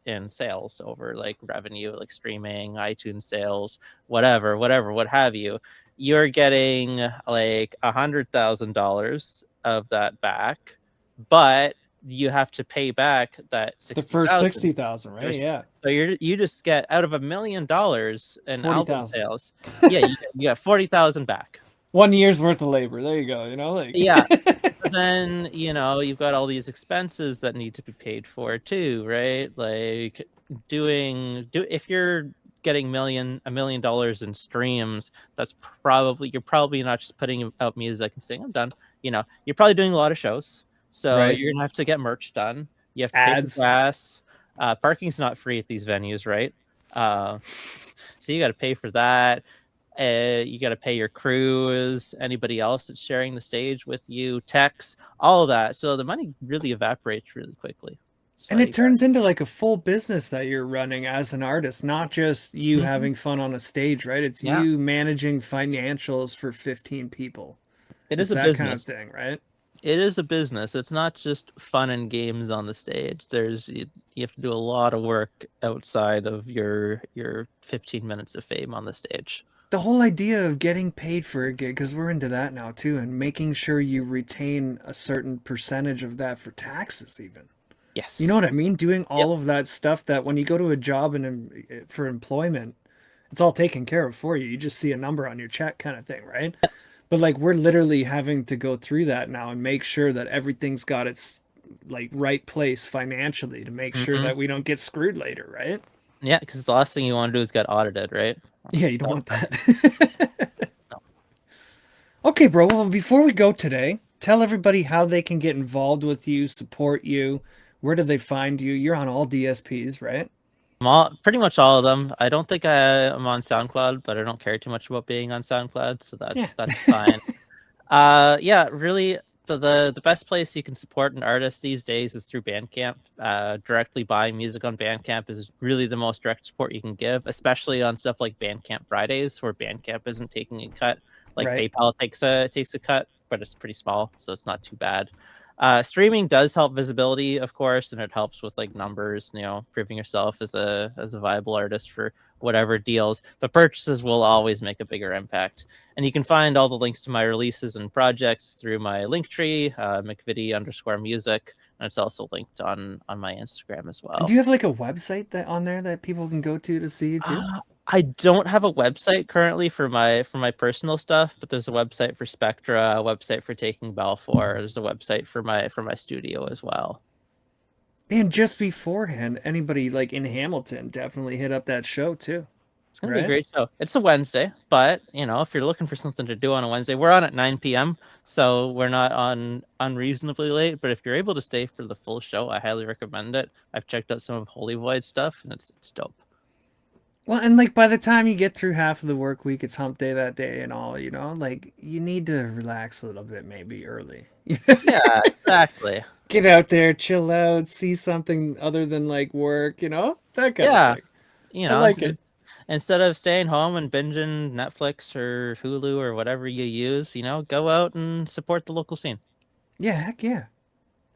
in sales over like revenue, like streaming, iTunes sales, whatever, what have you. You're getting like $100,000 of that back, but you have to pay back that The first 60,000. 60,000, right? Yeah. So you just get out of $1 million in album 40,000. sales. Yeah, you got 40,000 back. 1 year's worth of labor. There you go. You know, like Yeah. But then, you've got all these expenses that need to be paid for too, right? Like if you're getting $1 million in streams, you're probably not just putting out music and saying I'm done. You're probably doing a lot of shows. So right. you're gonna have to get merch done. You have to pay for Ads. gas. Parking's not free at these venues, right? Uh, so you got to pay for that. You got to pay your crews, anybody else that's sharing the stage with you, techs, all of that. So the money really evaporates really quickly. So And it turns into like a full business that you're running as an artist, not just you having fun on a stage, right? It's Yeah, you managing financials for 15 people. it It's is a that kind of business. thing, right? It is a business. It's not just fun and games on the stage. You have to do a lot of work outside of your 15 minutes of fame on the stage. The whole idea of getting paid for a gig, because we're into that now too, and making sure you retain a certain percentage of that for taxes, even. You know Yes. what I mean? Doing Yep. all of that stuff that when you go to a job for employment, it's all taken care of for you. You just see a number on your check kind of thing, right? But like we're literally having to go through that now and make sure that everything's got its like right place financially to make sure Hmm. that we don't get screwed later, right? Yeah, because the last thing you want to do is get audited, right? Yeah, you don't So, want that. Okay, bro. Well, before we go today, tell everybody how they can get involved with you, support you. Where do they find you? You're on all DSPs, right? pretty much all of them. I don't think I am on SoundCloud, but I don't care too much about being on SoundCloud, so Yeah. that's fine. Yeah, really, the best place you can support an artist these days is through Bandcamp. Directly buying music on Bandcamp is really the most direct support you can give, especially on stuff like Bandcamp Fridays, where Bandcamp isn't taking a cut. Like Right. PayPal takes a cut, but it's pretty small, so it's not too bad. Streaming does help visibility, of course, and it helps with like numbers, proving yourself as a viable artist for whatever deals. But purchases will always make a bigger impact. And you can find all the links to my releases and projects through my link tree, McVittie_music, and it's also linked on my Instagram as And well. do you have like a website that on there that people can go to see you too? I don't have a website currently for my personal stuff, but there's a website for Spectra, a website for Taking Balfour. There's a website for my studio as well. And just beforehand, anybody like in Hamilton definitely hit up that show too, It's gonna be a right? great show. It's a Wednesday, but if you're looking for something to do on a Wednesday, we're on at 9 p.m. So we're not on unreasonably late. But if you're able to stay for the full show, I highly recommend it. I've checked out some of Holy Void stuff, and it's dope. Well, and like by the time you get through half of the work week, it's hump day that day and all, like you need to relax a little bit maybe early. Yeah, exactly. Get out there, chill out, see something other than like work, that kind of Yeah, thing. you I know, like it. instead of staying home and binging Netflix or Hulu or whatever you use, go out and support the local scene. Yeah, heck yeah.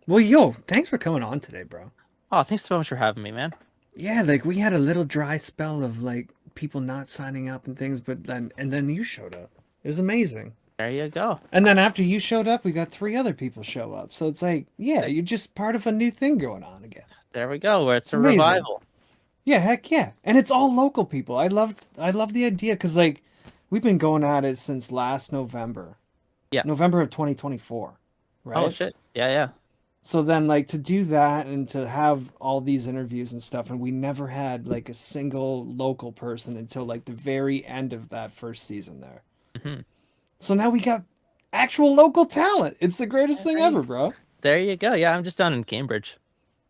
Well, yo, thanks for coming on today, bro. Oh, thanks so much for having me, man. Yeah, like we had a little dry spell of like people not signing up and things, but then you showed up. It was amazing. There you go. And then after you showed up, we got 3 other people show up. So it's like, yeah, you're just part of a new thing going on again. There we go. Where it's It's a amazing. revival. Yeah, heck yeah. And it's all local people. I love the idea because like we've been going at it since last November. Yeah. November of 2024. Right? Oh shit. Yeah, yeah. So then like to do that and to have all these interviews and stuff, and we never had like a single local person until like the very end of that first season there. Mm-hmm. So now we got actual local talent. It's the greatest thing ever, bro. There you go. Yeah, I'm just down in Cambridge.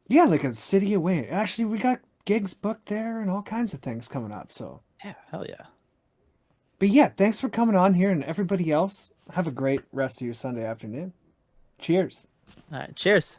Yeah, like a city away. Actually, we got gigs booked there and all kinds of things coming up. So, Yeah, hell yeah. but yeah, thanks for coming on here, and everybody else, have a great rest of your Sunday afternoon. Cheers. All right, cheers.